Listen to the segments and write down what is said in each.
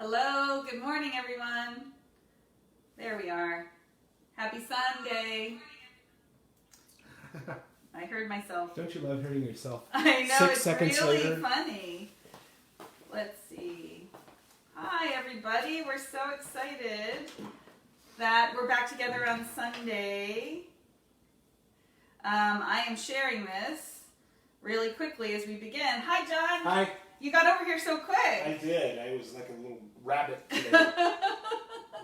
Hello, good morning everyone. There we are. Happy Sunday. I heard myself. Don't you love hearing yourself? I know, 6 it's seconds really later. funny. Let's see. Hi everybody, we're so excited that we're back together on Sunday. I am sharing this really quickly as we begin. Hi John. Hi. You got over here so quick. I did. I was like a little rabbit today.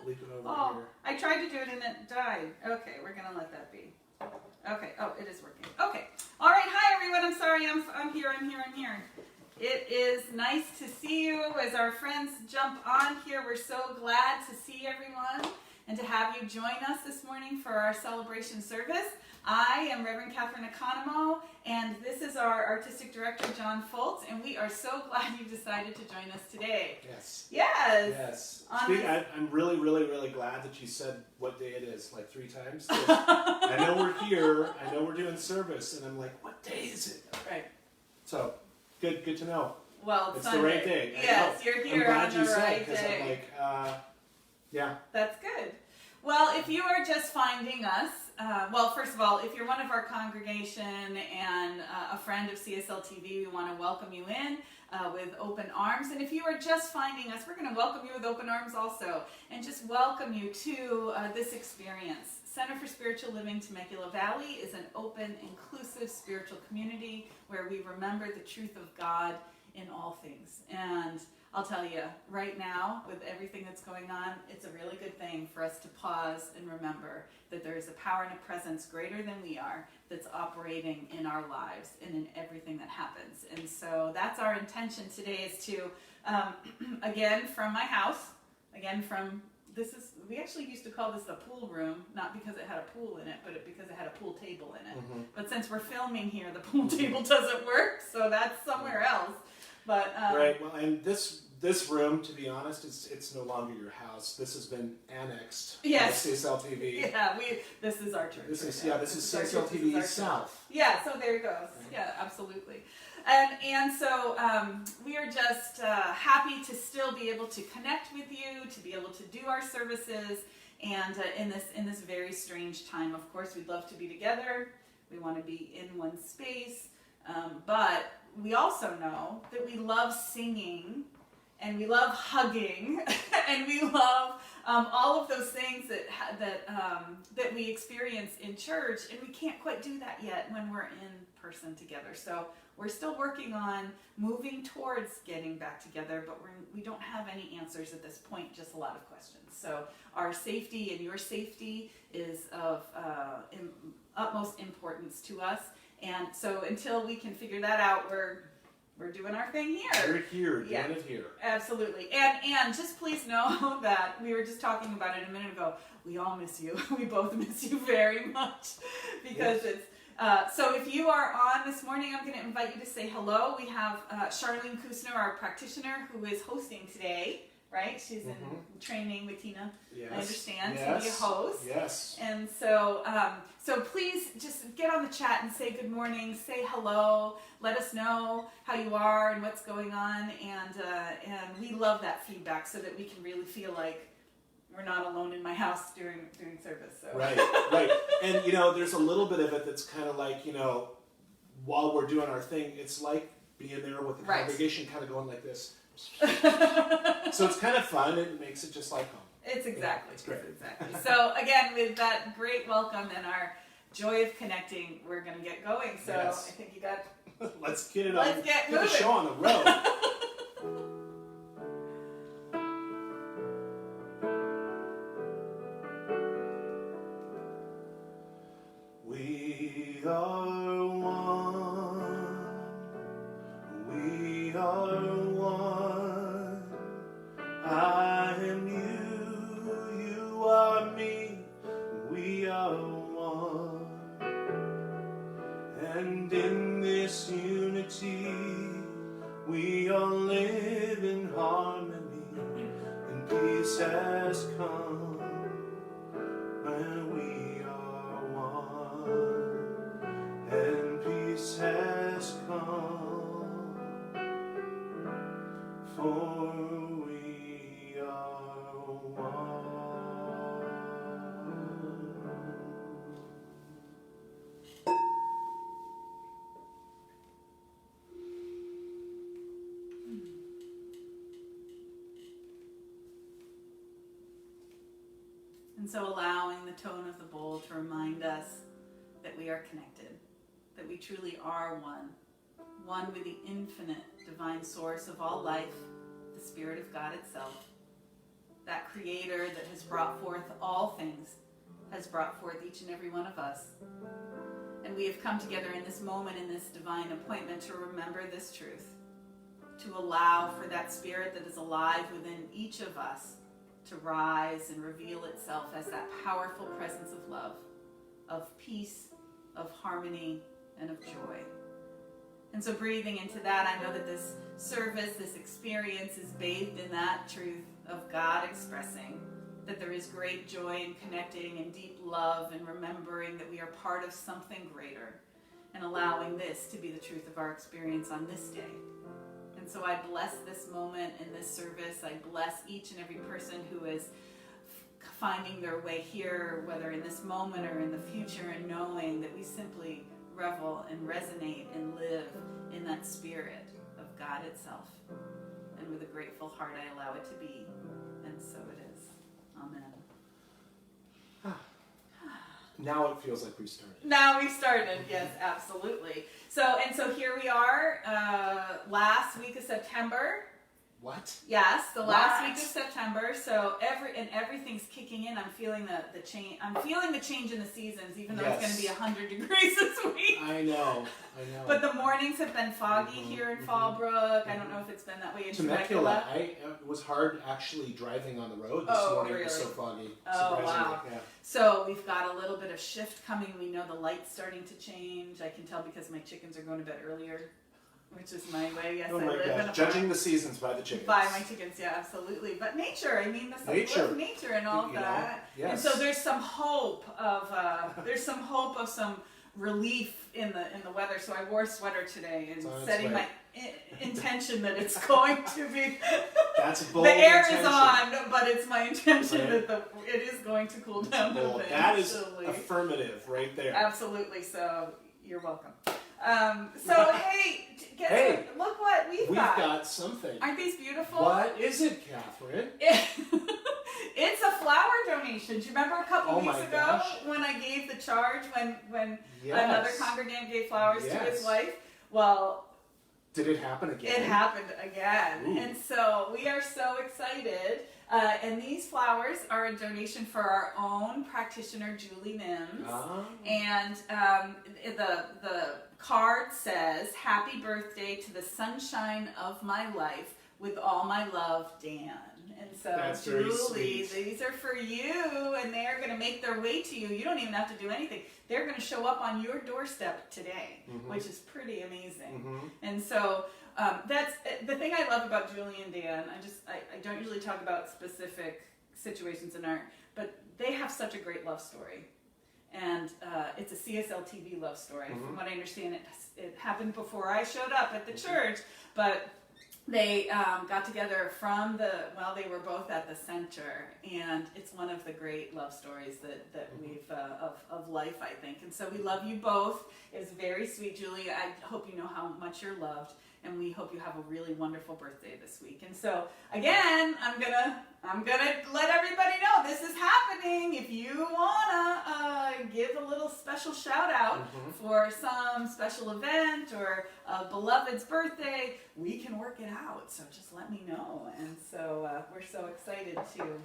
Leaping over here. I tried to do it and it died. Okay, we're gonna let that be. Okay. Oh, it is working. Okay. All right. Hi everyone. I'm sorry. I'm here. It is nice to see you as our friends jump on here. We're so glad to see everyone and to have you join us this morning for our celebration service. I am Rev Katherine Economou, and this is our artistic director, John Foltz, and we are so glad you decided to join us today. Yes. Yes. Yes. I'm really glad that you said what day it is, like 3 times. I know we're here. I know we're doing service, and I'm like, what day is it? Right. So, good to know. Well, it's Sunday. The right day. Yes, you're here on the right day. I'm like, yeah. That's good. Well, if you are just finding us, first of all, if you're one of our congregation and a friend of CSL TV, we want to welcome you in with open arms. And if you are just finding us, we're going to welcome you with open arms also, and just welcome you to this experience. Center for Spiritual Living Temecula Valley is an open, inclusive spiritual community where we remember the truth of God in all things. And I'll tell you, right now, with everything that's going on, it's a really good thing for us to pause and remember that there is a power and a presence greater than we are that's operating in our lives and in everything that happens. And so that's our intention today, is to, again, from my house, we actually used to call this the pool room, not because it had a pool in it, but because it had a pool table in it. Mm-hmm. But since we're filming here, the pool table doesn't work, so that's somewhere else. But right. Well, and this room, to be honest, it's no longer your house. This has been annexed. Yes. By CSL TV. Yeah, this is our church. This is CSL TV South. Yeah, so there it goes. Mm-hmm. Yeah, absolutely. And so we are just happy to still be able to connect with you, to be able to do our services, and in this very strange time. Of course, we'd love to be together. We want to be in one space, but we also know that we love singing, and we love hugging, and we love all of those things that we experience in church, and we can't quite do that yet when we're in person together. So we're still working on moving towards getting back together, but we don't have any answers at this point, just a lot of questions. So our safety and your safety is of utmost importance to us. And so until we can figure that out, we're doing our thing here. We're here, doing it here. Absolutely. And just please know that we were just talking about it a minute ago. We all miss you. We both miss you very much, because it's so if you are on this morning, I'm going to invite you to say hello. We have Charlene Kusner, our practitioner, who is hosting today. Right? She's in training with Tina, yes. I understand, to be a host. Yes. And so so please just get on the chat and say good morning, say hello, let us know how you are and what's going on, and we love that feedback so that we can really feel like we're not alone in my house during service. So. Right. And, there's a little bit of it that's kind of like, while we're doing our thing, it's like being there with the congregation kind of going like this. So it's kind of fun. It makes it just like home. It's exactly. It's great. Exactly. So again, with that great welcome and our joy of connecting, we're going to get going. So yes. I think you got. Let's get it on. Let's get the show on the road. We are one. We are one. I am you, you are me, we are one. And in this unity, we all live in harmony, and peace has come, and we are one, and peace has come, for we And so allowing the tone of the bowl to remind us that we are connected, that we truly are one with the infinite divine source of all life, the Spirit of God itself. That creator that has brought forth all things has brought forth each and every one of us. And we have come together in this moment, in this divine appointment, to remember this truth, to allow for that Spirit that is alive within each of us to rise and reveal itself as that powerful presence of love, of peace, of harmony, and of joy. And so breathing into that, I know that this service, this experience is bathed in that truth of God expressing that there is great joy in connecting and deep love and remembering that we are part of something greater, and allowing this to be the truth of our experience on this day. And so I bless this moment in this service. I bless each and every person who is finding their way here, whether in this moment or in the future, and knowing that we simply revel and resonate and live in that Spirit of God itself. And with a grateful heart, I allow it to be. And so it is. Amen. Now it feels like we started. Now we've started, yes, absolutely. So here we are, last week of September. What? Yes, the last week of September. So everything's kicking in. I'm feeling the change. I'm feeling the change in the seasons, even though it's going to be 100 degrees this week. I know. But the mornings have been foggy here in Fallbrook. I don't know if it's been that way in Temecula. It was hard actually driving on the road this morning. Really? It was so foggy. Oh, wow. Yeah. So we've got a little bit of shift coming. We know the light's starting to change. I can tell because my chickens are going to bed earlier, which is my way. Yes, I live in a judging the seasons by the chickens. By my chickens, yeah, absolutely. But nature, I mean, the cycle of nature and all of that. Yes. And so there's some hope of some relief in the weather. So I wore a sweater today and setting my intention that it's going to be. That's a bold The air intention. is on, but it's my intention that it is going to cool down a bit. That is affirmative right there. Absolutely. So you're welcome. Hey, look what we've got. We've got something. Aren't these beautiful? What is it, Catherine? It's a flower donation. Do you remember a couple weeks ago when I gave the charge when another congregant gave flowers to his wife? Well, did it happen again? It happened again. Ooh. And so we are so excited. And these flowers are a donation for our own practitioner, Julie Mims. Oh. And the card says, "Happy birthday to the sunshine of my life. With all my love, Dan." And so, that's Julie, these are for you, and they are going to make their way to you. You don't even have to do anything. They're going to show up on your doorstep today, which is pretty amazing. And so that's the thing I love about Julie and Dan. I don't usually talk about specific situations in art, but they have such a great love story. And it's a CSL TV love story. From what I understand, it happened before I showed up at the church, but they got together they were both at the center, and it's one of the great love stories that we've of life, I think. And so we love you both. It was very sweet, Julie. I hope you know how much you're loved, and we hope you have a really wonderful birthday this week. And so again, I'm gonna let everybody know this is happening. If you wanna give a little special shout out for some special event or a beloved's birthday, we can work it out. So just let me know. And so we're so excited to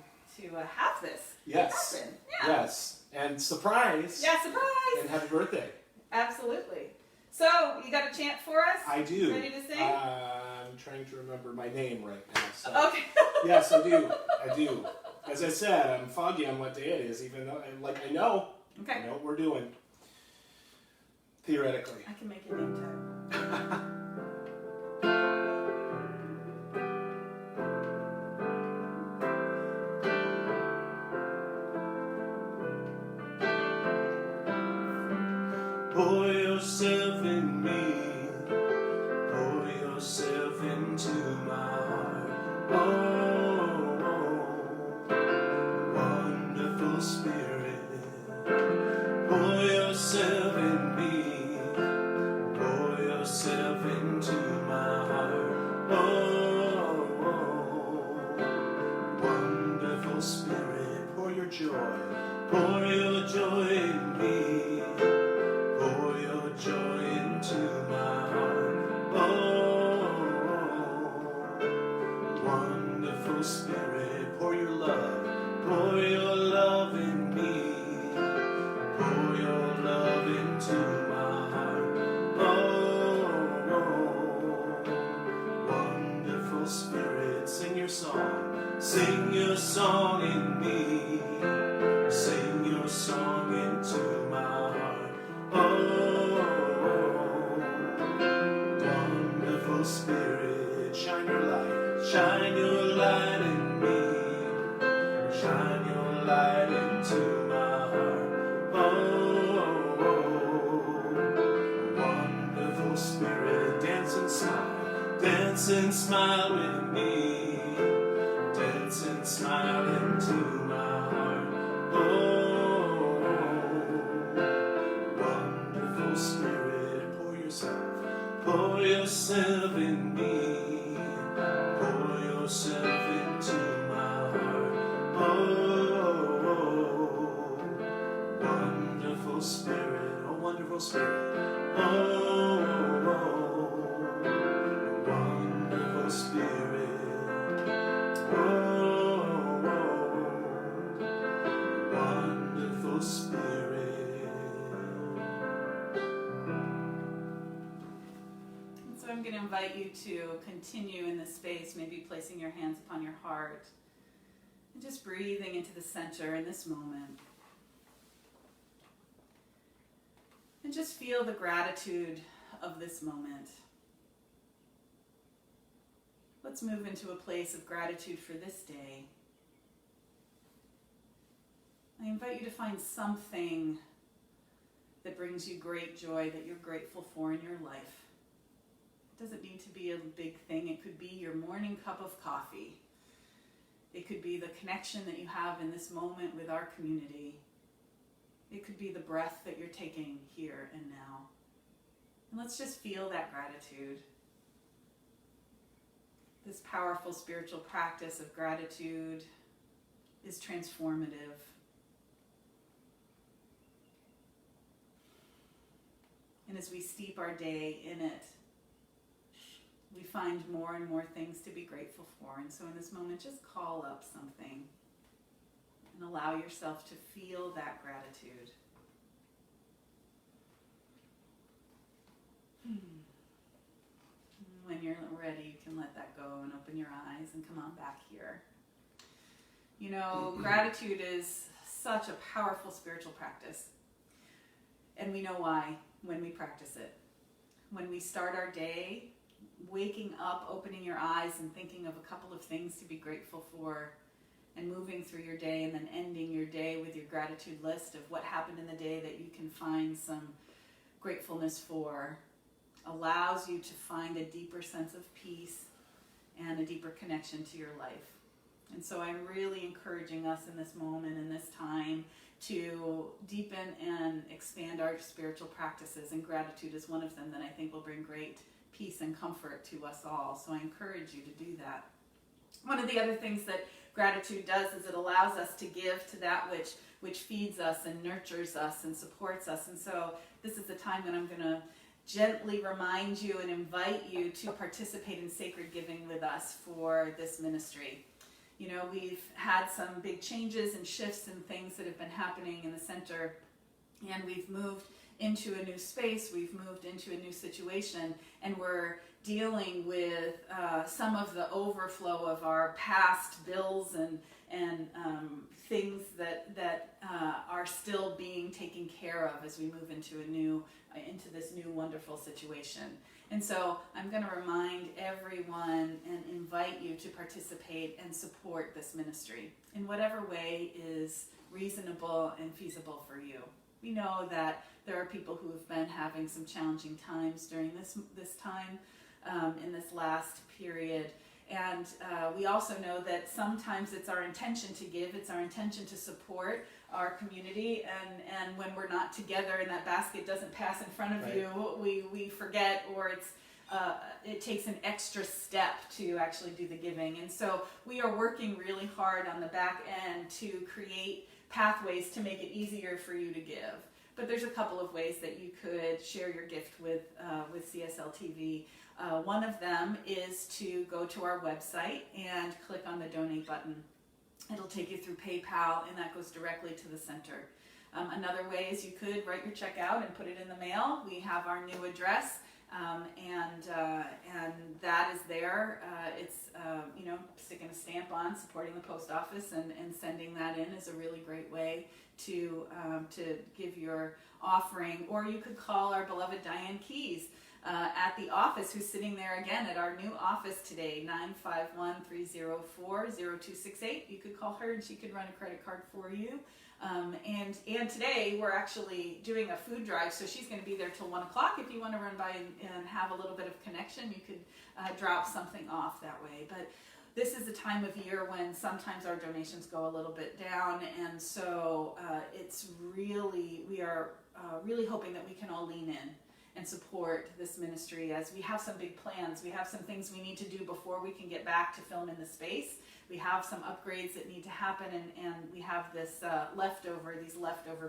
have this happen. Yeah. Yes. And surprise. Yeah, surprise. And happy birthday. Absolutely. So, you got a chant for us? I do. Ready to sing? I'm trying to remember my name right now. So. Okay. Yes, I do. As I said, I'm foggy on what day it is, even though I know. Okay. I know what we're doing. Theoretically. I can make your name tag. Pour yourself in me, pour yourself into my heart. Oh, oh, oh. song. Sing your song in me. Sing your song into my heart. Oh, wonderful Spirit, shine your light. Shine your light in me. Shine your light into my heart. Oh, wonderful Spirit, dance and smile. Dance and smile with me. Dance and smile into my heart. Oh, wonderful Spirit, pour yourself in me. Pour yourself into my heart. Oh, wonderful Spirit, oh, wonderful Spirit. Oh, wonderful Spirit. Oh, wonderful Spirit. And so I'm going to invite you to continue in this space, maybe placing your hands upon your heart and just breathing into the center in this moment. And just feel the gratitude of this moment. Let's move into a place of gratitude for this day. I invite you to find something that brings you great joy that you're grateful for in your life. It doesn't need to be a big thing. It could be your morning cup of coffee. It could be the connection that you have in this moment with our community. It could be the breath that you're taking here and now. And let's just feel that gratitude. This powerful spiritual practice of gratitude is transformative. And as we steep our day in it, we find more and more things to be grateful for. And so in this moment, just call up something and allow yourself to feel that gratitude. When you're ready, you can let that go and open your eyes and come on back here. You know, gratitude is such a powerful spiritual practice. And we know why when we practice it. When we start our day, waking up, opening your eyes and thinking of a couple of things to be grateful for, and moving through your day and then ending your day with your gratitude list of what happened in the day that you can find some gratefulness for, allows you to find a deeper sense of peace and a deeper connection to your life. And so I'm really encouraging us in this moment, in this time, to deepen and expand our spiritual practices, and gratitude is one of them that I think will bring great peace and comfort to us all. So I encourage you to do that. One of the other things that gratitude does is it allows us to give to that which feeds us and nurtures us and supports us. And so this is the time when I'm going to gently remind you and invite you to participate in sacred giving with us for this ministry. You know, we've had some big changes and shifts and things that have been happening in the center, and we've moved into a new space, we've moved into a new situation, and we're dealing with some of the overflow of our past bills and things that are still being taken care of as we move into into this new wonderful situation. And so I'm going to remind everyone and invite you to participate and support this ministry in whatever way is reasonable and feasible for you. We know that there are people who have been having some challenging times during this time, in this last period. And we also know that sometimes it's our intention to give, it's our intention to support our community, and when we're not together and that basket doesn't pass in front of Right. you, we forget, or it takes an extra step to actually do the giving. And so we are working really hard on the back end to create pathways to make it easier for you to give. But there's a couple of ways that you could share your gift with CSL TV. One of them is to go to our website and click on the donate button. It'll take you through PayPal, and that goes directly to the center. Another way is you could write your check out and put it in the mail. We have our new address, And that is there. It's sticking a stamp on, supporting the post office, and sending that in is a really great way to give your offering. Or you could call our beloved Diane Keys at the office, who's sitting there again at our new office today, 951-304-0268. You could call her and she could run a credit card for you. And today we're actually doing a food drive, so she's going to be there till 1 o'clock. If you want to run by and have a little bit of connection, you could drop something off that way. But this is a time of year when sometimes our donations go a little bit down, and so we are really hoping that we can all lean in and support this ministry, as we have some big plans. We have some things we need to do before we can get back to film in the space. We have some upgrades that need to happen, and we have these leftover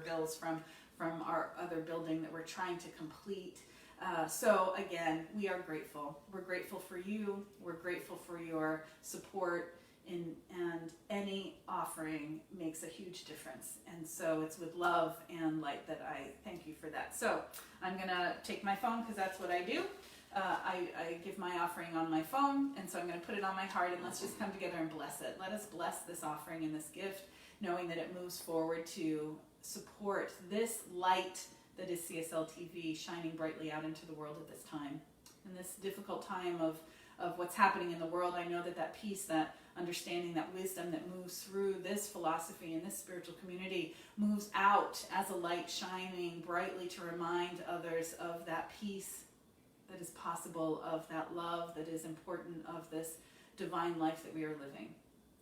bills from our other building that we're trying to complete. So again, we are grateful. We're grateful for you. We're grateful for your support, and any offering makes a huge difference. And so it's with love and light that I thank you for that. So I'm going to take my phone, because that's what I do. I give my offering on my phone, and so I'm going to put it on my heart, and let's just come together and bless it. Let us bless this offering and this gift, knowing that it moves forward to support this light that is CSL TV shining brightly out into the world at this time. In this difficult time of what's happening in the world, I know that peace, that understanding, that wisdom that moves through this philosophy and this spiritual community moves out as a light shining brightly to remind others of that peace that is possible, of that love that is important, of this divine life that we are living.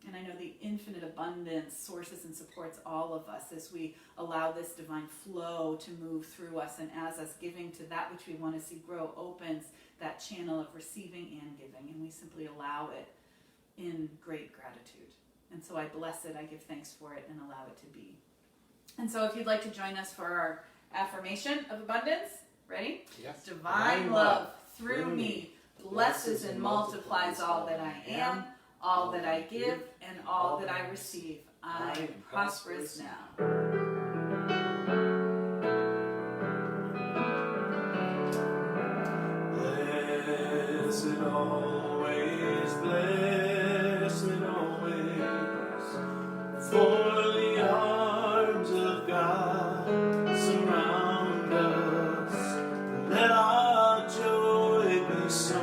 And I know the infinite abundance sources and supports all of us as we allow this divine flow to move through us, and as us giving to that which we want to see grow opens that channel of receiving and giving, and we simply allow it in great gratitude. And so I bless it, I give thanks for it, and allow it to be. And so if you'd like to join us for our affirmation of abundance, ready? Yes. Divine love through me blesses and multiplies all that I am, all that I give, and all that I receive. I am prosperous now. Blessed always, blessed always, for the arms of God surround us. Let our joy be so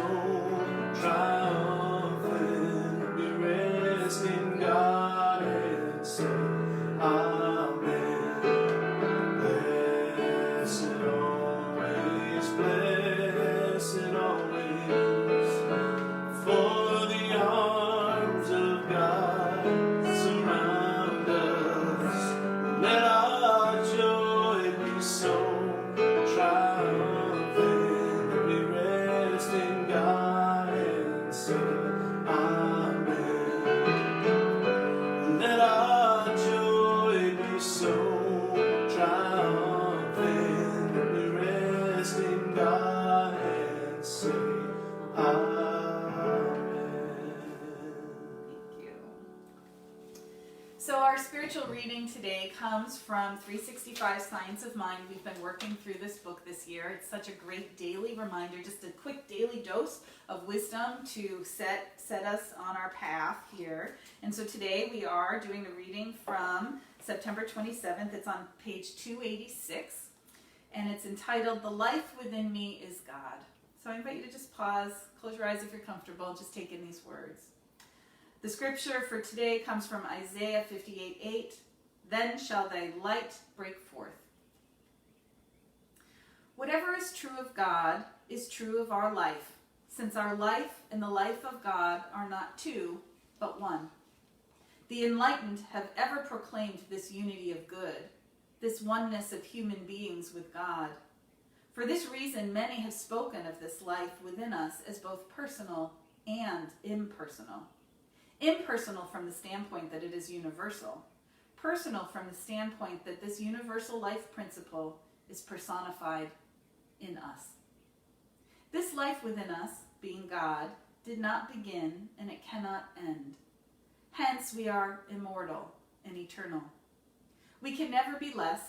triumphant, we rest in God and say, Amen. Blessed always, blessed always, for the arms of God surround us. Let our joy be so triumphant, we rest in God and say, Amen. Let our joy be so triumphant, we rest in God and say, Amen. Thank you. So our spiritual reading today comes from 365 Science of Mind. We've been working through this book this year. It's such a great daily reminder, just a quick daily dose of wisdom to set us on our path here. And so today we are doing the reading from September 27th. It's on page 286, and it's entitled, The Life Within Me is God. So I invite you to just pause, close your eyes if you're comfortable, just take in these words. The scripture for today comes from Isaiah 58:8. Then shall thy light break forth. Whatever is true of God is true of our life, since our life and the life of God are not two, but one. The enlightened have ever proclaimed this unity of good, this oneness of human beings with God. For this reason, many have spoken of this life within us as both personal and impersonal. Impersonal from the standpoint that it is universal. Personal from the standpoint that this universal life principle is personified in us. This life within us, being God, did not begin and it cannot end. Hence, we are immortal and eternal. We can never be less,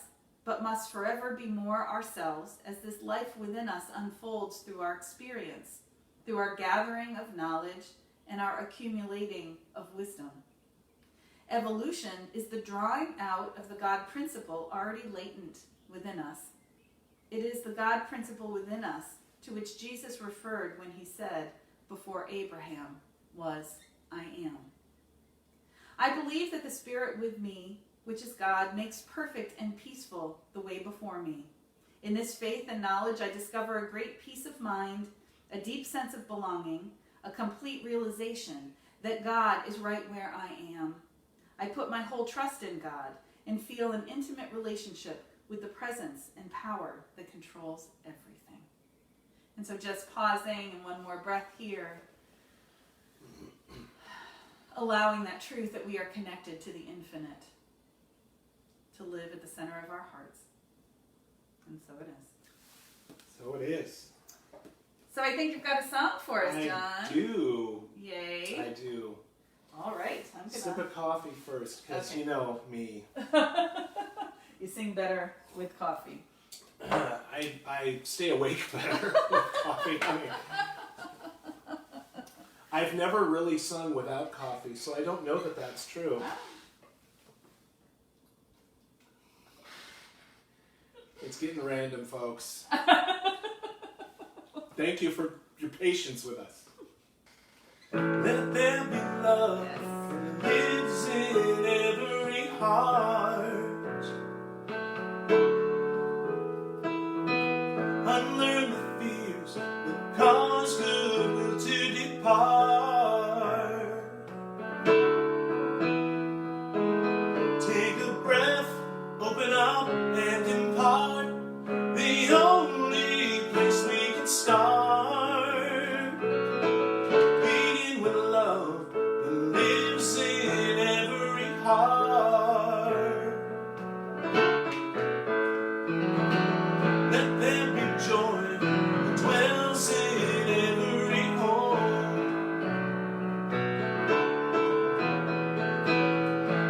but must forever be more ourselves as this life within us unfolds through our experience, through our gathering of knowledge and our accumulating of wisdom. Evolution is the drawing out of the God principle already latent within us. It is the God principle within us to which Jesus referred when he said, "Before Abraham was, I am." I believe that the Spirit with me, which is God, makes perfect and peaceful the way before me. In this faith and knowledge, I discover a great peace of mind, a deep sense of belonging, a complete realization that God is right where I am. I put my whole trust in God and feel an intimate relationship with the presence and power that controls everything. And so just pausing and one more breath here, allowing that truth that we are connected to the infinite to live at the center of our hearts. And so it is. So it is. So I think you've got a song for us, John. I do. Yay. I do. All right. I'm gonna Sip of coffee first, because you know me. You sing better with coffee. I stay awake better with coffee. I've never really sung without coffee, so I don't know that that's true. It's getting random, folks. Thank you for your patience with us. Let there be love that lives in every heart. Unlearn the fears that cause goodwill to depart. Take a breath, open up and impart. The only place we can start. Begin with love that lives in every heart. Let there be joy that dwells in every home.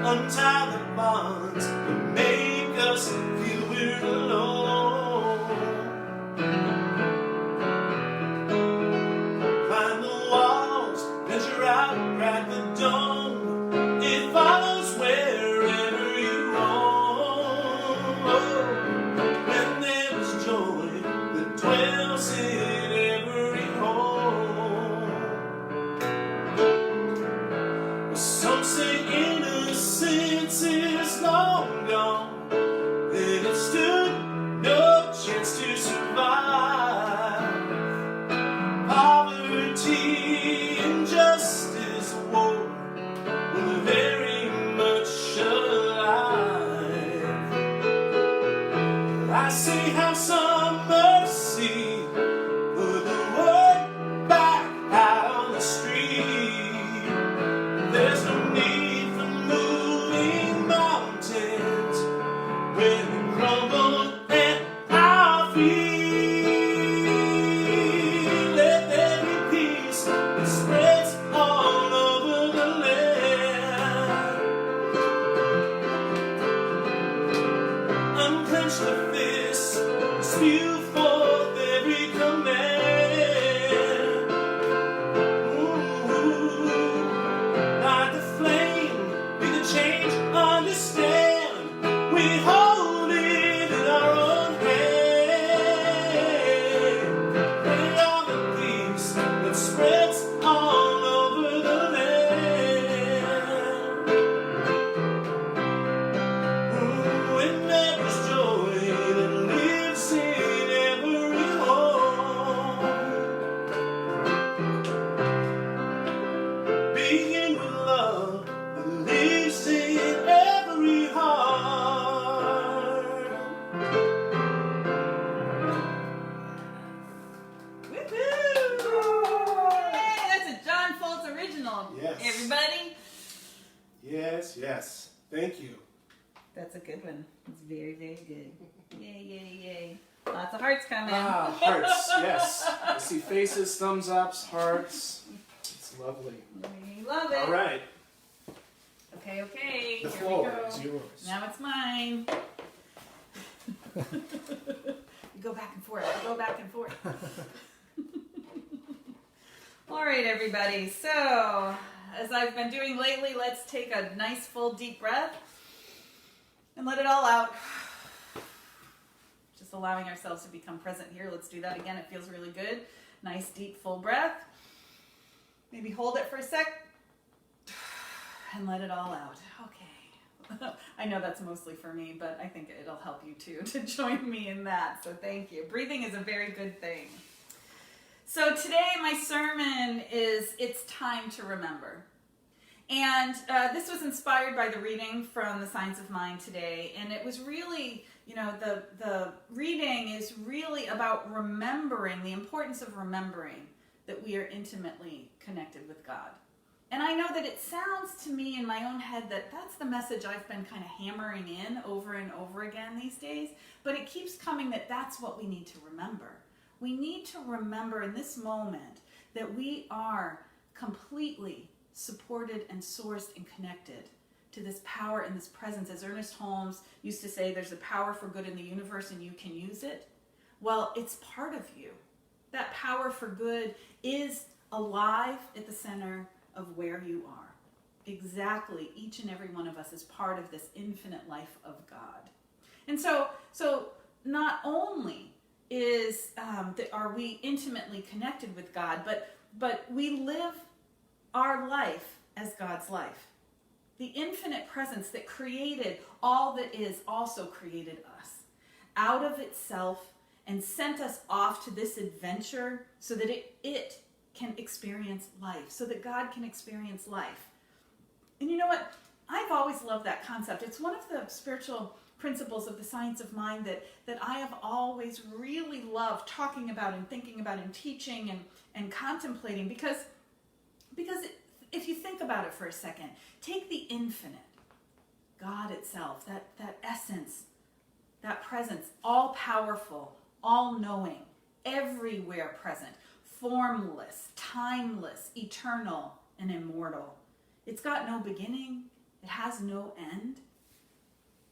Untie the bonds that make us feel we're alone. Climb the walls, venture out, crack the dome. It follows wherever you roam. And there is joy that dwells in every home. Some say innocence is long gone, and it stood no chance to survive. Poverty, injustice, war were very much alive. I say have some mercy, put the word back out on the street. There's no need for moving mountains when they crumble at our feet. Let there be peace that spreads all over the land. Unclench the fist, spew forth every command. Like the flame, be the change, understand. We hold it in our own hand. Pray on the peace that spreads all over the land. And there is joy that lives in every home. Begin with love that lives in every heart. Woohoo! Yay, that's a John Foltz original. Yes. Everybody. Yes, yes. Thank you. That's a good one. It's very, very good. Yay, yay, yay. Lots of hearts coming. Ah, hearts, yes. I see faces, thumbs ups, hearts. It's lovely. We love it. All right. Okay, The here floor we go. is yours. Now it's mine. You go back and forth. You go back and forth. All right, everybody. So, as I've been doing lately, let's take a nice, full, deep breath and let it all out. Just allowing ourselves to become present here. Let's do that again. It feels really good. Nice, deep, full breath. Maybe hold it for a sec and let it all out. Okay. I know that's mostly for me, but I think it'll help you too to join me in that. So thank you. Breathing is a very good thing. So today my sermon is It's Time to Remember. And this was inspired by the reading from the Science of Mind today. And it was really, the reading is really about remembering, the importance of remembering that we are intimately connected with God. And I know that it sounds to me in my own head that that's the message I've been kind of hammering in over and over again these days. But it keeps coming that that's what we need to remember. We need to remember in this moment that we are completely supported and sourced and connected to this power and this presence. As Ernest Holmes used to say, there's a power for good in the universe and you can use it. Well, it's part of you. That power for good is alive at the center of where you are. Exactly, each and every one of us is part of this infinite life of God. And so not only are we intimately connected with God, but we live our life as God's life. The infinite presence that created all that is also created us out of itself and sent us off to this adventure so that it can experience life, so that God can experience life. And you know what? I've always loved that concept. It's one of the spiritual principles of the Science of Mind that I have always really loved talking about and thinking about and teaching and contemplating because if you think about it for a second, take the infinite, God itself, that essence, that presence, all powerful, all knowing, everywhere present, formless, timeless, eternal, and immortal. It's got no beginning, it has no end,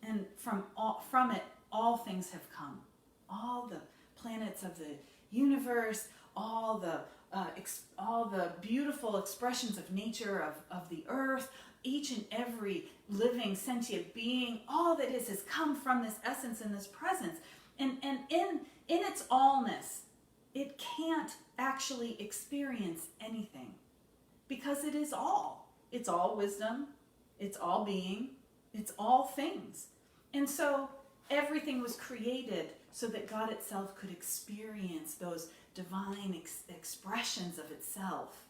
and from it all things have come. All the planets of the universe, all the beautiful expressions of nature of the earth, each and every living sentient being, all that is has come from this essence and this presence. And in its allness, it can't actually experience anything because it is all. It's all wisdom, it's all being, it's all things. And so everything was created so that God itself could experience those divine expressions of itself.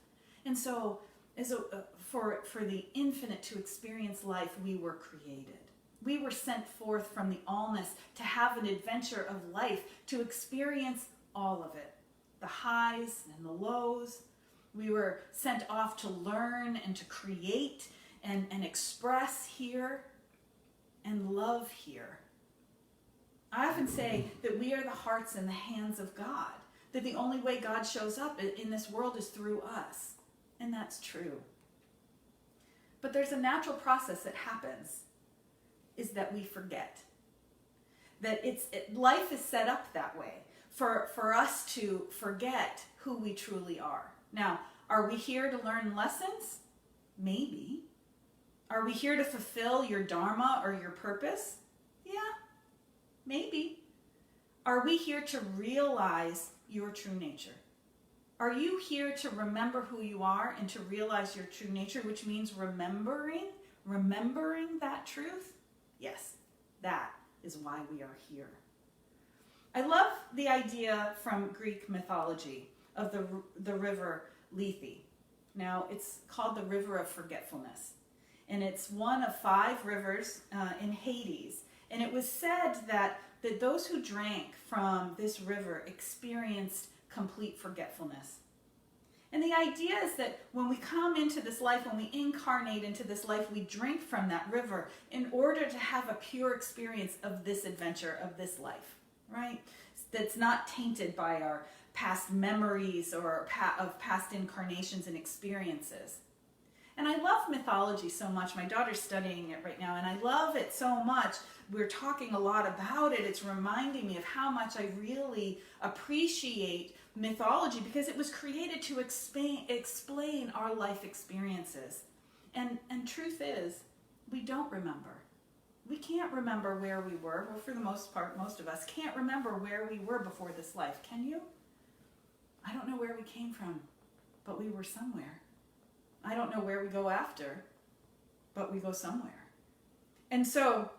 And so for the infinite to experience life, we were created. We were sent forth from the allness to have an adventure of life, to experience all of it, the highs and the lows. We were sent off to learn and to create and express here and love here. I often say that we are the hearts and the hands of God, that the only way God shows up in this world is through us. And that's true. But there's a natural process that happens, is that we forget. That life is set up that way, for us to forget who we truly are. Now, are we here to learn lessons? Maybe. Are we here to fulfill your dharma or your purpose? Yeah, maybe. Are we here to realize your true nature? Are you here to remember who you are and to realize your true nature, which means remembering that truth? Yes, that is why we are here. I love the idea from Greek mythology of the river Lethe. Now, it's called the River of Forgetfulness. And it's one of 5 rivers in Hades. And it was said that those who drank from this river experienced complete forgetfulness. And the idea is that when we come into this life, when we incarnate into this life, we drink from that river in order to have a pure experience of this adventure, of this life, right? That's not tainted by our past memories or of past incarnations and experiences. And I love mythology so much. My daughter's studying it right now, and I love it so much. We're talking a lot about it. It's reminding me of how much I really appreciate mythology, because it was created to explain our life experiences. And truth is, we don't remember. We can't remember where we were. Well, for the most part, most of us can't remember where we were before this life. Can you? I don't know where we came from, but we were somewhere. I don't know where we go after, but we go somewhere. And so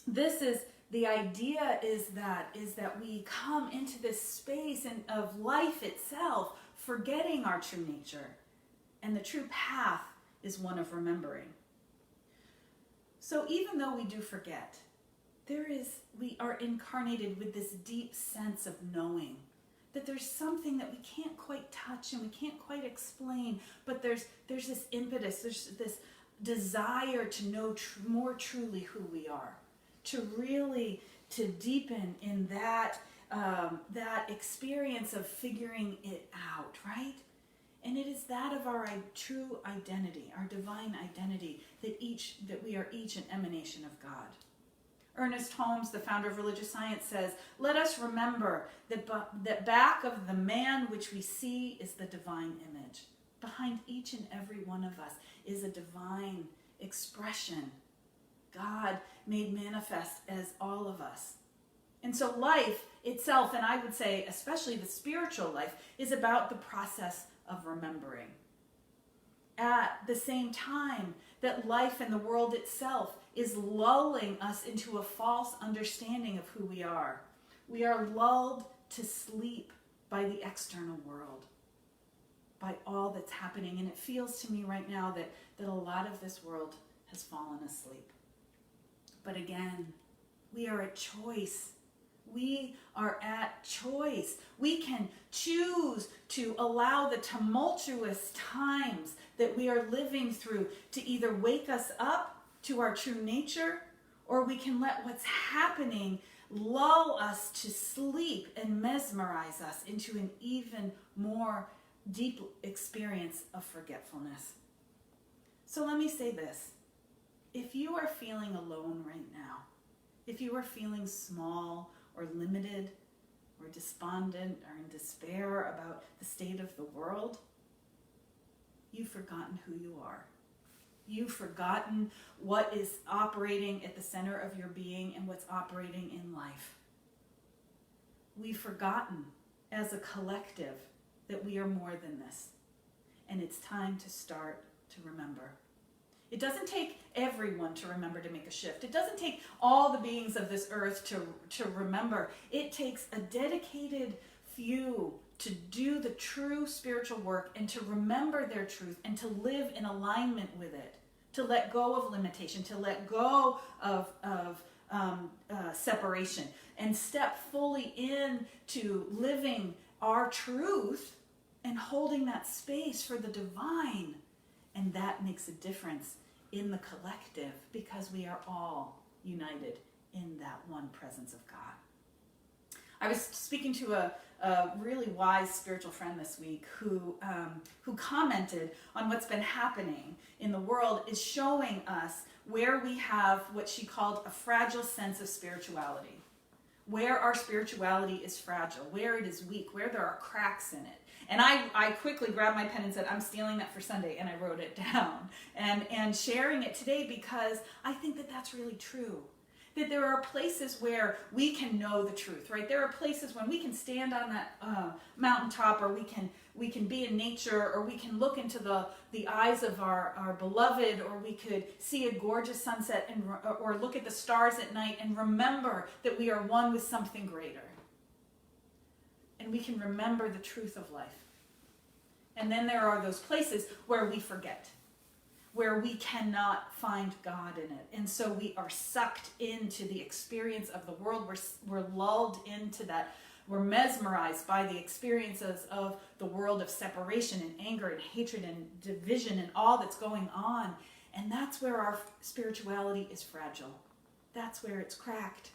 this is the idea, is that we come into this space of life itself, forgetting our true nature. And the true path is one of remembering. So even though we do forget, we are incarnated with this deep sense of knowing that there's something that we can't quite touch and we can't quite explain, but there's this impetus, there's this desire to know more truly who we are, to deepen in that experience of figuring it out, right? And it is that of our true identity, our divine identity, that we are each an emanation of God. Ernest Holmes, the founder of religious science, says, "Let us remember that back of the man which we see is the divine image. Behind each and every one of us is a divine expression, God made manifest as all of us." And so life itself, and I would say especially the spiritual life, is about the process of remembering. At the same time that life and the world itself is lulling us into a false understanding of who we are lulled to sleep by the external world, by all that's happening. And it feels to me right now that a lot of this world has fallen asleep. But again, we are at choice. We are at choice. We can choose to allow the tumultuous times that we are living through to either wake us up to our true nature, or we can let what's happening lull us to sleep and mesmerize us into an even more deep experience of forgetfulness. So let me say this. If you are feeling alone right now, if you are feeling small or limited or despondent or in despair about the state of the world, you've forgotten who you are. You've forgotten what is operating at the center of your being and what's operating in life. We've forgotten as a collective that we are more than this. And it's time to start to remember. It doesn't take everyone to remember to make a shift. It doesn't take all the beings of this earth to remember. It takes a dedicated few to do the true spiritual work and to remember their truth and to live in alignment with it, to let go of limitation, to let go of separation, and step fully into living our truth and holding that space for the divine. And that makes a difference in the collective, because we are all united in that one presence of God. I was speaking to a really wise spiritual friend this week who commented on what's been happening in the world is showing us where we have what she called a fragile sense of spirituality, where our spirituality is fragile, where it is weak, where there are cracks in it. And I quickly grabbed my pen and said, I'm stealing that for Sunday, and I wrote it down and sharing it today, because I think that that's really true. That there are places where we can know the truth, right? There are places when we can stand on that mountaintop, or we can be in nature, or we can look into the eyes of our beloved, or we could see a gorgeous sunset or look at the stars at night and remember that we are one with something greater. And we can remember the truth of life. And then there are those places where we forget, where we cannot find God in it. And so we are sucked into the experience of the world. We're lulled into that. We're mesmerized by the experiences of the world of separation and anger and hatred and division and all that's going on. And that's where our spirituality is fragile. That's where it's cracked.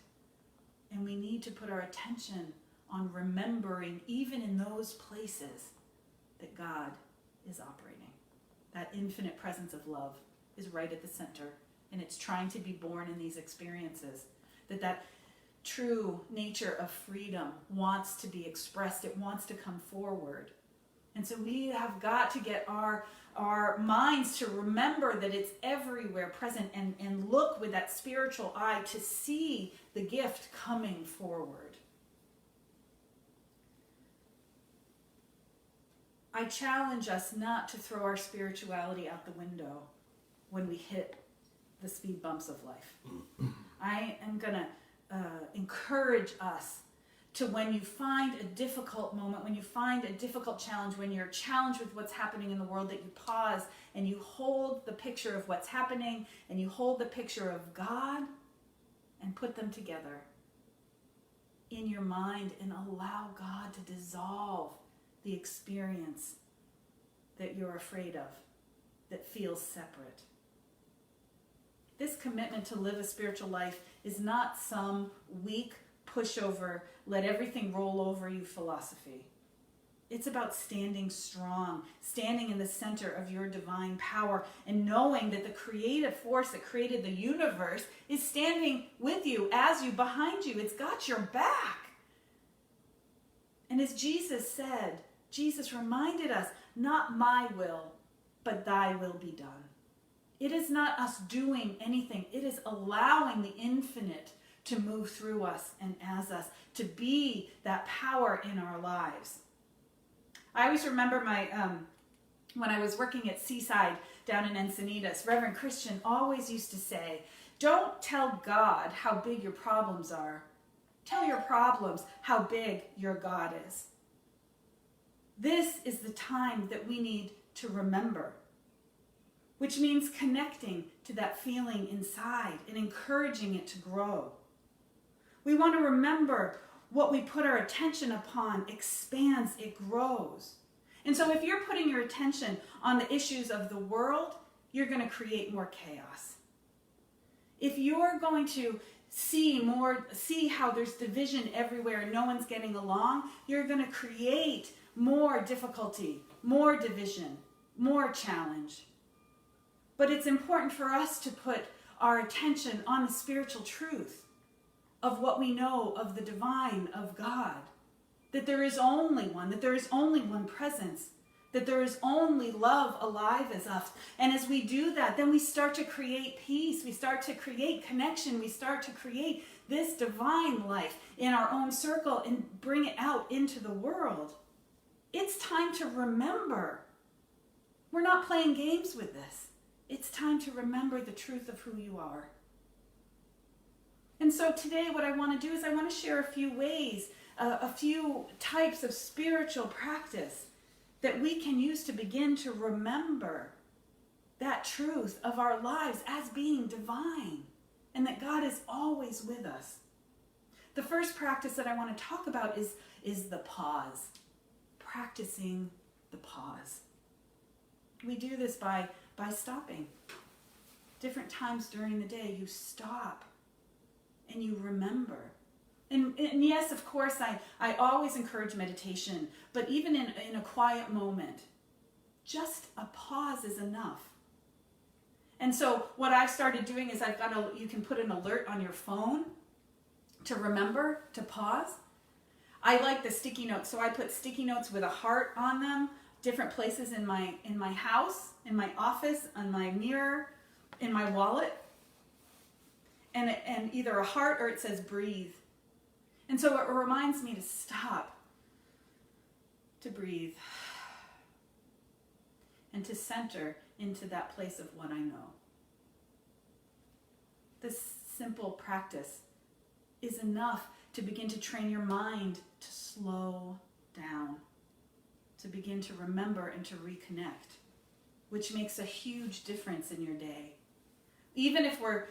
And we need to put our attention on remembering, even in those places, that God is operating. that infinite presence of love, is right at the center. And it's trying to be born in these experiences. That true nature of freedom wants to be expressed. It wants to come forward. And so we have got to get our minds to remember that it's everywhere present and look with that spiritual eye to see the gift coming forward. I challenge us not to throw our spirituality out the window when we hit the speed bumps of life. I am going to encourage us to, when you find a difficult moment, when you find a difficult challenge, when you're challenged with what's happening in the world, that you pause and you hold the picture of what's happening and you hold the picture of God and put them together in your mind and allow God to dissolve the experience that you're afraid of, that feels separate. This commitment to live a spiritual life is not some weak pushover, let everything roll over you philosophy. It's about standing strong, standing in the center of your divine power, and knowing that the creative force that created the universe is standing with you, as you, behind you. It's got your back. And as Jesus said, Jesus reminded us, not my will, but thy will be done. It is not us doing anything. It is allowing the infinite to move through us and as us, to be that power in our lives. I always remember when I was working at Seaside down in Encinitas, Reverend Christian always used to say, don't tell God how big your problems are. Tell your problems how big your God is. This is the time that we need to remember, which means connecting to that feeling inside and encouraging it to grow. We want to remember what we put our attention upon expands, it grows. And so if you're putting your attention on the issues of the world, you're going to create more chaos. If you're going to see how there's division everywhere and no one's getting along, you're going to create more difficulty, more division, more challenge. But it's important for us to put our attention on the spiritual truth of what we know of the divine, of God. That there is only one, that there is only one presence, that there is only love alive as us. And as we do that, then we start to create peace, we start to create connection, we start to create this divine life in our own circle and bring it out into the world. It's time to remember. We're not playing games with this. It's time to remember the truth of who you are. And so today what I want to do is I want to share a few ways, a few types of spiritual practice that we can use to begin to remember that truth of our lives as being divine and that God is always with us. The first practice that I want to talk about is the pause. Practicing the pause. We do this by stopping. Different times during the day, you stop and you remember. And yes, of course, I always encourage meditation, but even in a quiet moment, just a pause is enough. And so what I've started doing is you can put an alert on your phone to remember to pause. I like the sticky notes, so I put sticky notes with a heart on them, different places in my house, in my office, on my mirror, in my wallet, and either a heart or it says breathe. And so it reminds me to stop, to breathe, and to center into that place of what I know. This simple practice is enough to begin to train your mind to slow down, to begin to remember and to reconnect, which makes a huge difference in your day. Even if we're,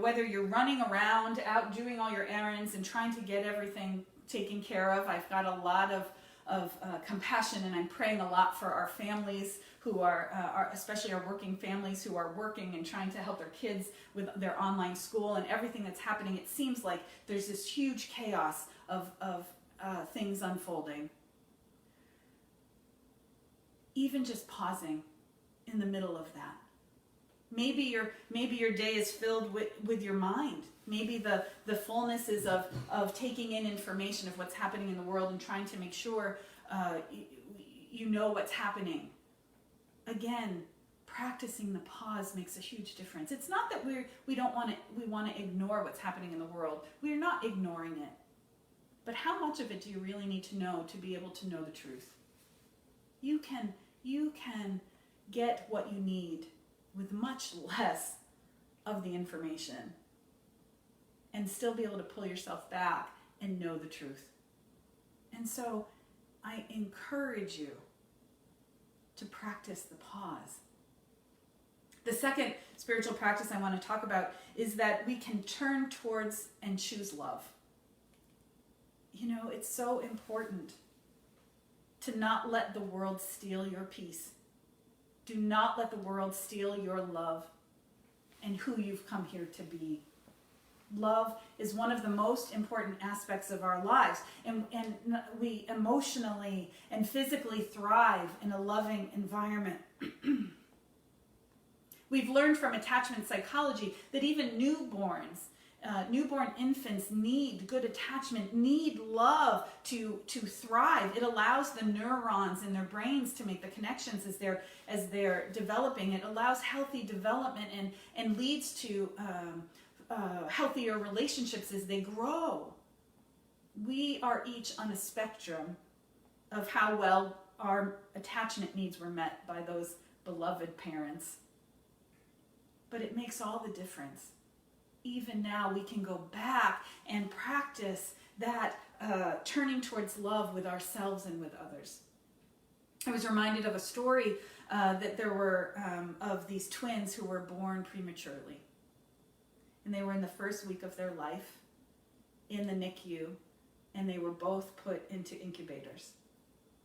whether you're running around out doing all your errands and trying to get everything taken care of, I've got a lot of compassion, and I'm praying a lot for our families who are especially our working families who are working and trying to help their kids with their online school and everything that's happening. It seems like there's this huge chaos of things unfolding. Even just pausing in the middle of that. Maybe your day is filled with your mind. Maybe the fullness is of taking in information of what's happening in the world and trying to make sure you know what's happening. Again, practicing the pause makes a huge difference. It's not that we want to ignore what's happening in the world. We're not ignoring it. But how much of it do you really need to know to be able to know the truth? You can get what you need with much less of the information and still be able to pull yourself back and know the truth. And so I encourage you to practice the pause. The second spiritual practice I want to talk about is that we can turn towards and choose love. You know, it's so important to not let the world steal your peace. Do not let the world steal your love and who you've come here to be. Love is one of the most important aspects of our lives, and we emotionally and physically thrive in a loving environment. We've learned from attachment psychology that even newborn infants need good attachment, need love to thrive. It allows the neurons in their brains to make the connections as they're developing. It allows healthy development and leads to healthier relationships as they grow. We are each on a spectrum of how well our attachment needs were met by those beloved parents. But it makes all the difference. Even now, we can go back and practice that turning towards love with ourselves and with others. I was reminded of a story that there were of these twins who were born prematurely. And they were in the first week of their life in the NICU, and they were both put into incubators.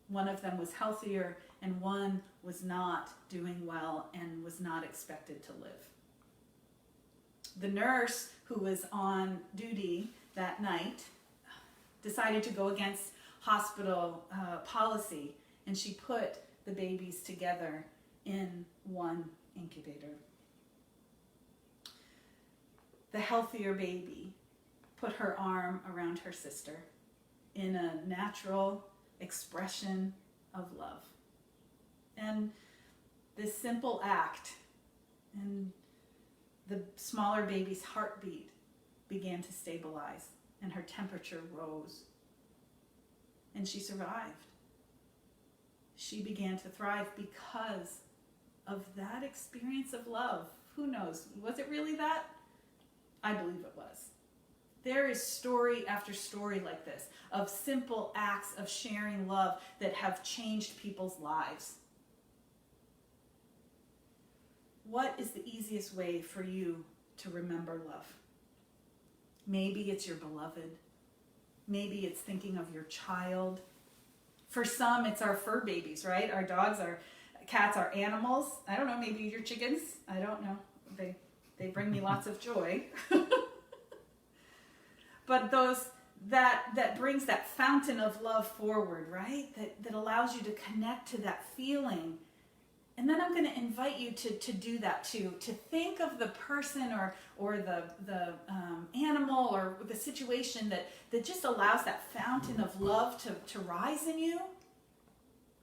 One of them was healthier, and one was not doing well and was not expected to live. The nurse who was on duty that night decided to go against hospital policy, and she put the babies together in one incubator. The healthier baby put her arm around her sister in a natural expression of love. And this simple act, and the smaller baby's heartbeat began to stabilize, and her temperature rose. And she survived. She began to thrive because of that experience of love. Who knows? Was it really that? I believe it was. There is story after story like this of simple acts of sharing love that have changed people's lives. What is the easiest way for you to remember love? Maybe it's your beloved. Maybe it's thinking of your child. For some, it's our fur babies, right? Our dogs, our cats, our animals. I don't know, maybe your chickens. I don't know. They bring me lots of joy. But that brings that fountain of love forward, right? That allows you to connect to that feeling. And then I'm going to invite you to do that too, to think of the person or the animal or the situation that just allows that fountain of love to rise in you.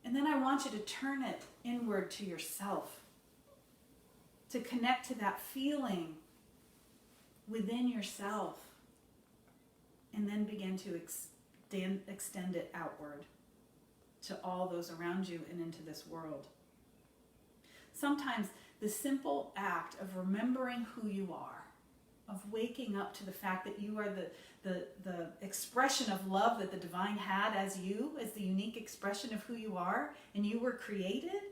And then I want you to turn it inward to yourself, to connect to that feeling within yourself, and then begin to extend it outward to all those around you and into this world. Sometimes the simple act of remembering who you are, of waking up to the fact that you are the expression of love that the divine had as you, as the unique expression of who you are, and you were created.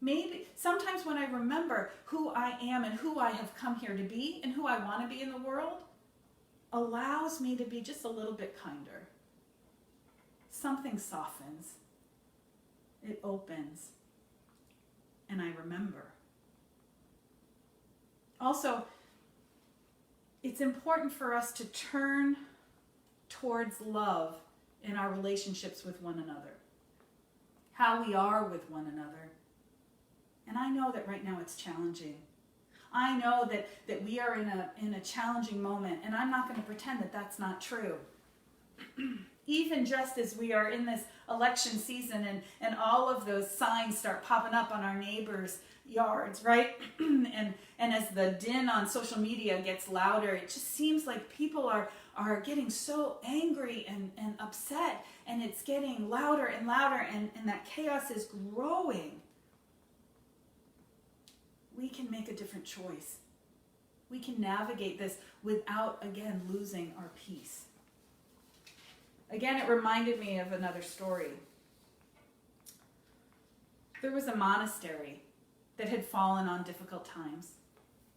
Maybe sometimes when I remember who I am and who I have come here to be and who I want to be in the world, allows me to be just a little bit kinder. Something softens. It opens. And I remember. Also, it's important for us to turn towards love in our relationships with one another. How we are with one another. And I know that right now it's challenging. I know that we are in a challenging moment, and I'm not going to pretend that that's not true. Even just as we are in this election season and all of those signs start popping up on our neighbors' yards, right? and as the din on social media gets louder, it just seems like people are getting so angry and upset, and it's getting louder and louder, and that chaos is growing. We can make a different choice. We can navigate this without, again, losing our peace. Again, it reminded me of another story. There was a monastery that had fallen on difficult times.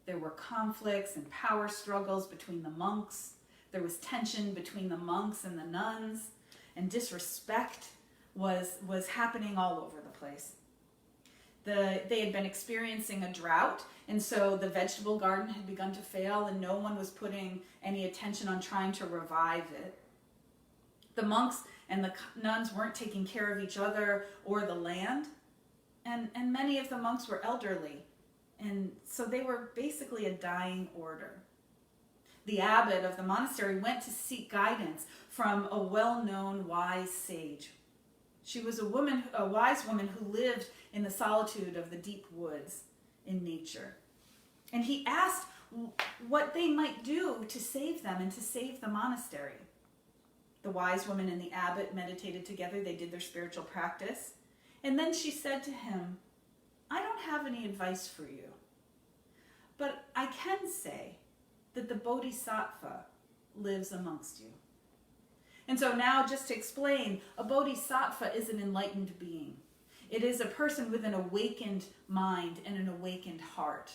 There were conflicts and power struggles between the monks. There was tension between the monks and the nuns, and disrespect was happening all over the place. They had been experiencing a drought, and so the vegetable garden had begun to fail, and no one was putting any attention on trying to revive it. The monks and the nuns weren't taking care of each other or the land, and many of the monks were elderly, and so they were basically a dying order. The abbot of the monastery went to seek guidance from a well-known wise sage. She was a wise woman who lived in the solitude of the deep woods in nature. And he asked what they might do to save them and to save the monastery. The wise woman and the abbot meditated together. They did their spiritual practice. And then she said to him, I don't have any advice for you, but I can say that the Bodhisattva lives amongst you. And so now, just to explain, a Bodhisattva is an enlightened being. It is a person with an awakened mind and an awakened heart.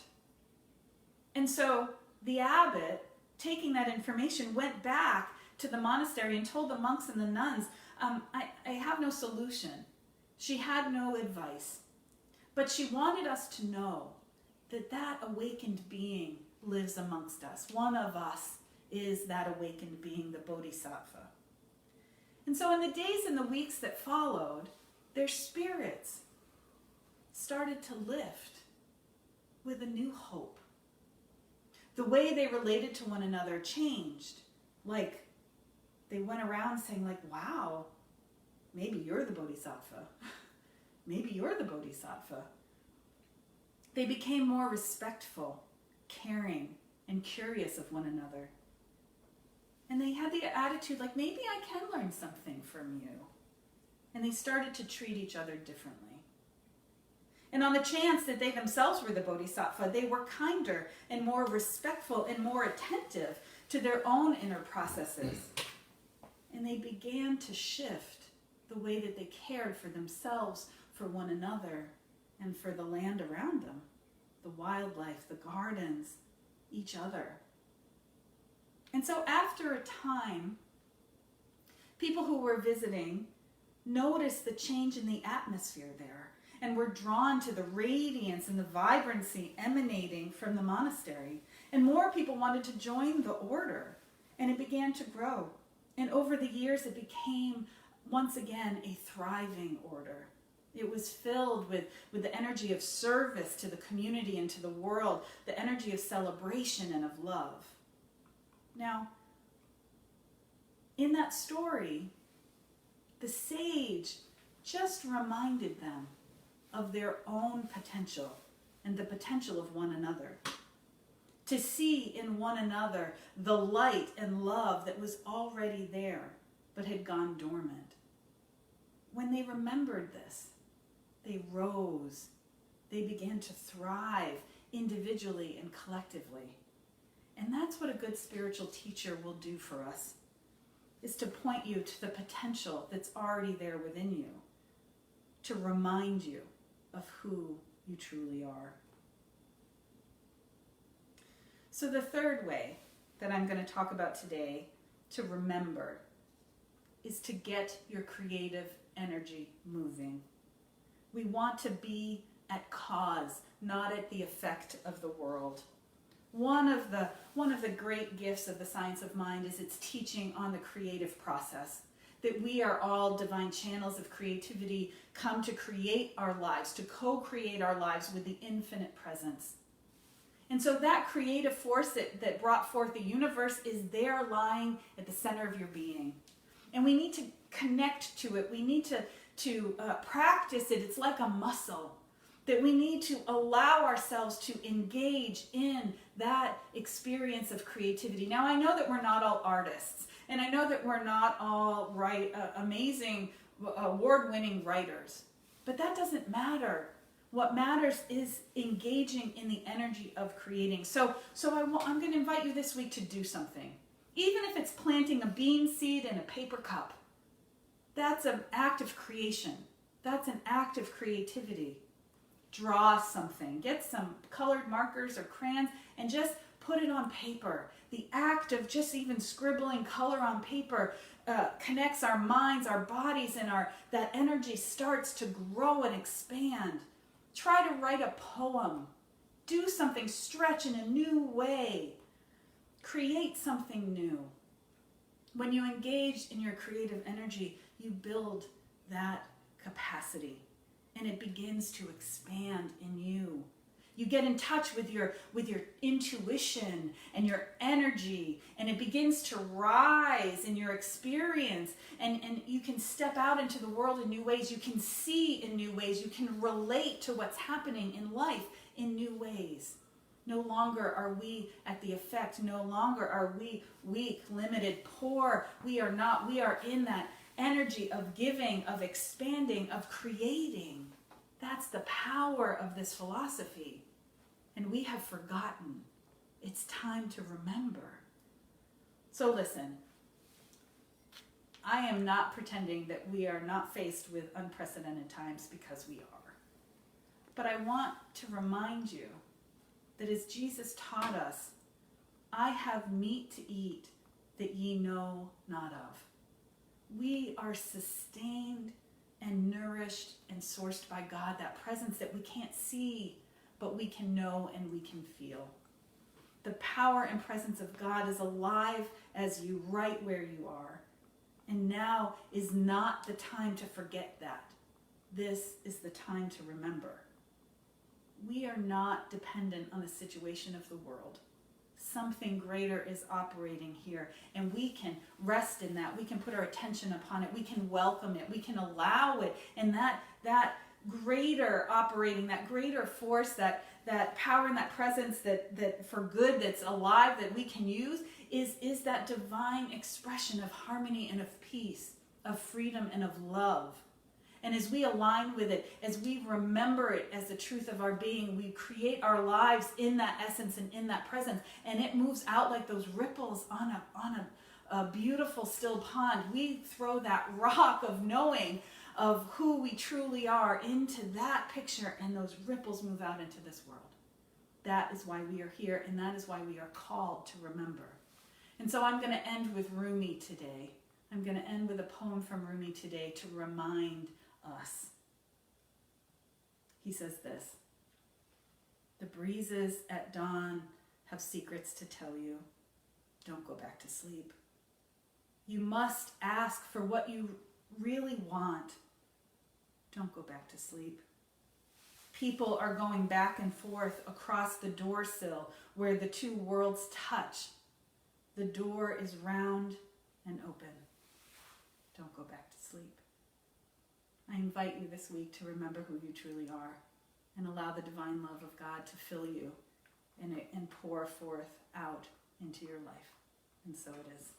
And so the abbot, taking that information, went back to the monastery and told the monks and the nuns, I have no solution. She had no advice. But she wanted us to know that that awakened being lives amongst us. One of us is that awakened being, the Bodhisattva. And so in the days and the weeks that followed, their spirits started to lift with a new hope. The way they related to one another changed. Like, they went around saying, like, wow, maybe you're the Bodhisattva. Maybe you're the Bodhisattva. They became more respectful, caring, and curious of one another. And they had the attitude like, maybe I can learn something from you. And they started to treat each other differently. And on the chance that they themselves were the Bodhisattva, they were kinder and more respectful and more attentive to their own inner processes. And they began to shift the way that they cared for themselves, for one another, and for the land around them, the wildlife, the gardens, each other. And so after a time, people who were visiting noticed the change in the atmosphere there and were drawn to the radiance and the vibrancy emanating from the monastery. And more people wanted to join the order, and it began to grow. And over the years, it became, once again, a thriving order. It was filled with the energy of service to the community and to the world, the energy of celebration and of love. Now, in that story, the sage just reminded them of their own potential and the potential of one another. To see in one another the light and love that was already there but had gone dormant. When they remembered this, they rose. They began to thrive individually and collectively. And that's what a good spiritual teacher will do for us, is to point you to the potential that's already there within you, to remind you of who you truly are. So the third way that I'm going to talk about today to remember is to get your creative energy moving. We want to be at cause, not at the effect of the world. One of the great gifts of the science of mind is its teaching on the creative process, that we are all divine channels of creativity, come to create our lives, to co-create our lives with the infinite presence. And so that creative force that brought forth the universe is there lying at the center of your being. And we need to connect to it. We need to practice it. It's like a muscle that we need to allow ourselves to engage in that experience of creativity. Now, I know that we're not all artists, and I know that we're not all amazing, award-winning writers, but that doesn't matter. What matters is engaging in the energy of creating. So I'm going to invite you this week to do something. Even if it's planting a bean seed in a paper cup, that's an act of creation. That's an act of creativity. Draw something. Get some colored markers or crayons and just put it on paper. The act of just even scribbling color on paper connects our minds, our bodies, and that energy starts to grow and expand. Try to write a poem. Do something, stretch in a new way. Create something new. When you engage in your creative energy, you build that capacity, and it begins to expand in you. You get in touch with your intuition and your energy, and it begins to rise in your experience, and you can step out into the world in new ways. You can see in new ways. You can relate to what's happening in life in new ways. No longer are we at the effect. No longer are we weak, limited, poor. We are not. We are in that energy of giving, of expanding, of creating. That's the power of this philosophy. And we have forgotten. It's time to remember. So listen, I am not pretending that we are not faced with unprecedented times, because we are. But I want to remind you that as Jesus taught us, I have meat to eat that ye know not of. We are sustained and nourished and sourced by God, that presence that we can't see, but we can know and we can feel. The power and presence of God is alive as you right where you are. And now is not the time to forget that. This is the time to remember. We are not dependent on the situation of the world. Something greater is operating here, and we can rest in that. We can put our attention upon it. We can welcome it. We can allow it. And that greater operating, that greater force, that power and that presence that for good, that's alive, that we can use, is that divine expression of harmony and of peace, of freedom and of love. And as we align with it, as we remember it as the truth of our being, we create our lives in that essence and in that presence. And it moves out like those ripples on a beautiful still pond. We throw that rock of knowing of who we truly are into that picture, and those ripples move out into this world. That is why we are here, and that is why we are called to remember. And so I'm going to end with Rumi today. I'm going to end with a poem from Rumi today to remind us. He says this: the breezes at dawn have secrets to tell you. Don't go back to sleep. You must ask for what you really want. Don't go back to sleep. People are going back and forth across the door sill where the two worlds touch. The door is round and open. Don't go back to sleep. I invite you this week to remember who you truly are and allow the divine love of God to fill you and pour forth out into your life. And so it is.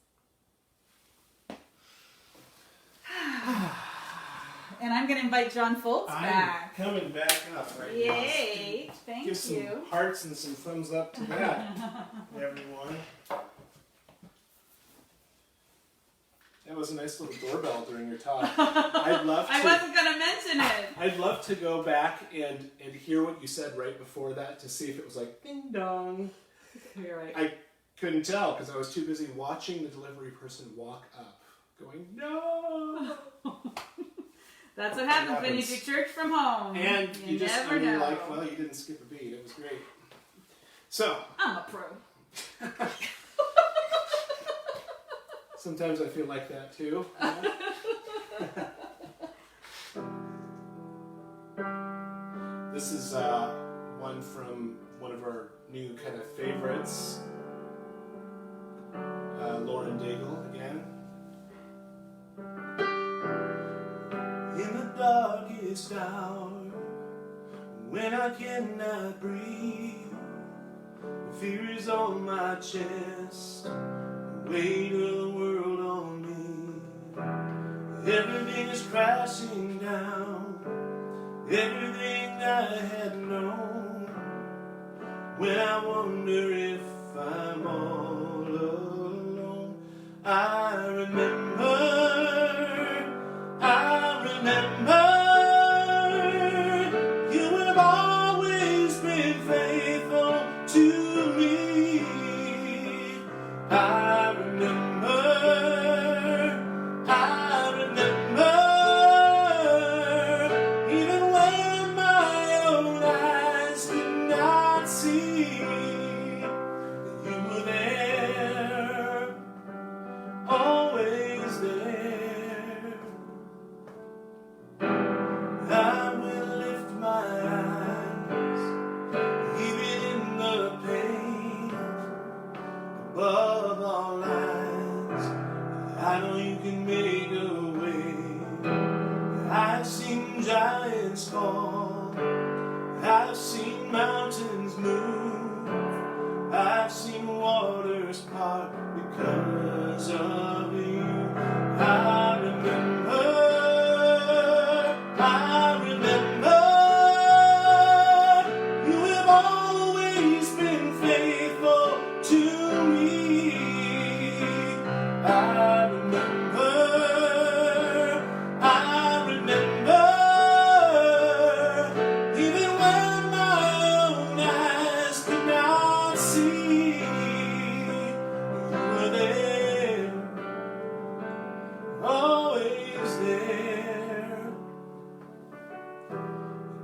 And I'm going to invite John Foltz back. I'm coming back up right now. Yay! Thank you. Give some hearts and some thumbs up to that, everyone. That was a nice little doorbell during your talk. I wasn't going to mention it. I'd love to go back and hear what you said right before that to see if it was like ding dong. You're right. I couldn't tell because I was too busy watching the delivery person walk up, going, no. That's what happens when you do church from home. And you just, never know. like, well, you didn't skip a beat. It was great. So. I'm a pro. Sometimes I feel like that too. This is one from one of our new kind of favorites, Daigle again. In the darkest hour, when I cannot breathe, fear is on my chest, the weight of the world on me. Everything is crashing down, everything I had known. When I wonder if I'm all alone, I remember, you have always been faithful to me. I remember, even when my own eyes could not see, you were there, always there. I will lift my eyes, even in the pain, above all lines. I know you can make a way. I've seen giants fall, I've seen mountains move, I've seen waters part because of you. I remember, you have always been faithful to me. I remember, even when my own eyes could not see, you were there, always there.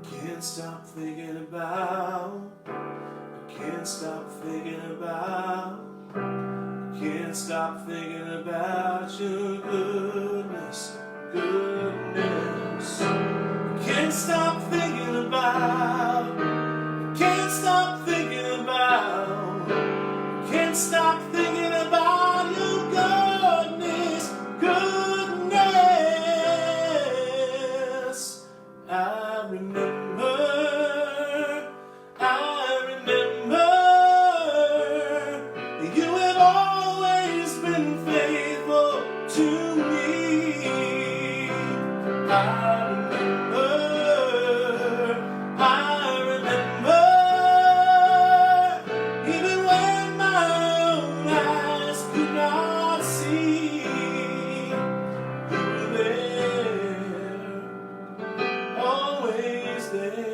Can't stop thinking about, can't stop thinking about, can't stop thinking about your goodness, goodness. Can't stop thinking about, can't stop thinking about, can't stop thinking about your goodness, goodness. I remember, you have always been faithful to me. I remember, even when my own eyes could not see, you were there, always there.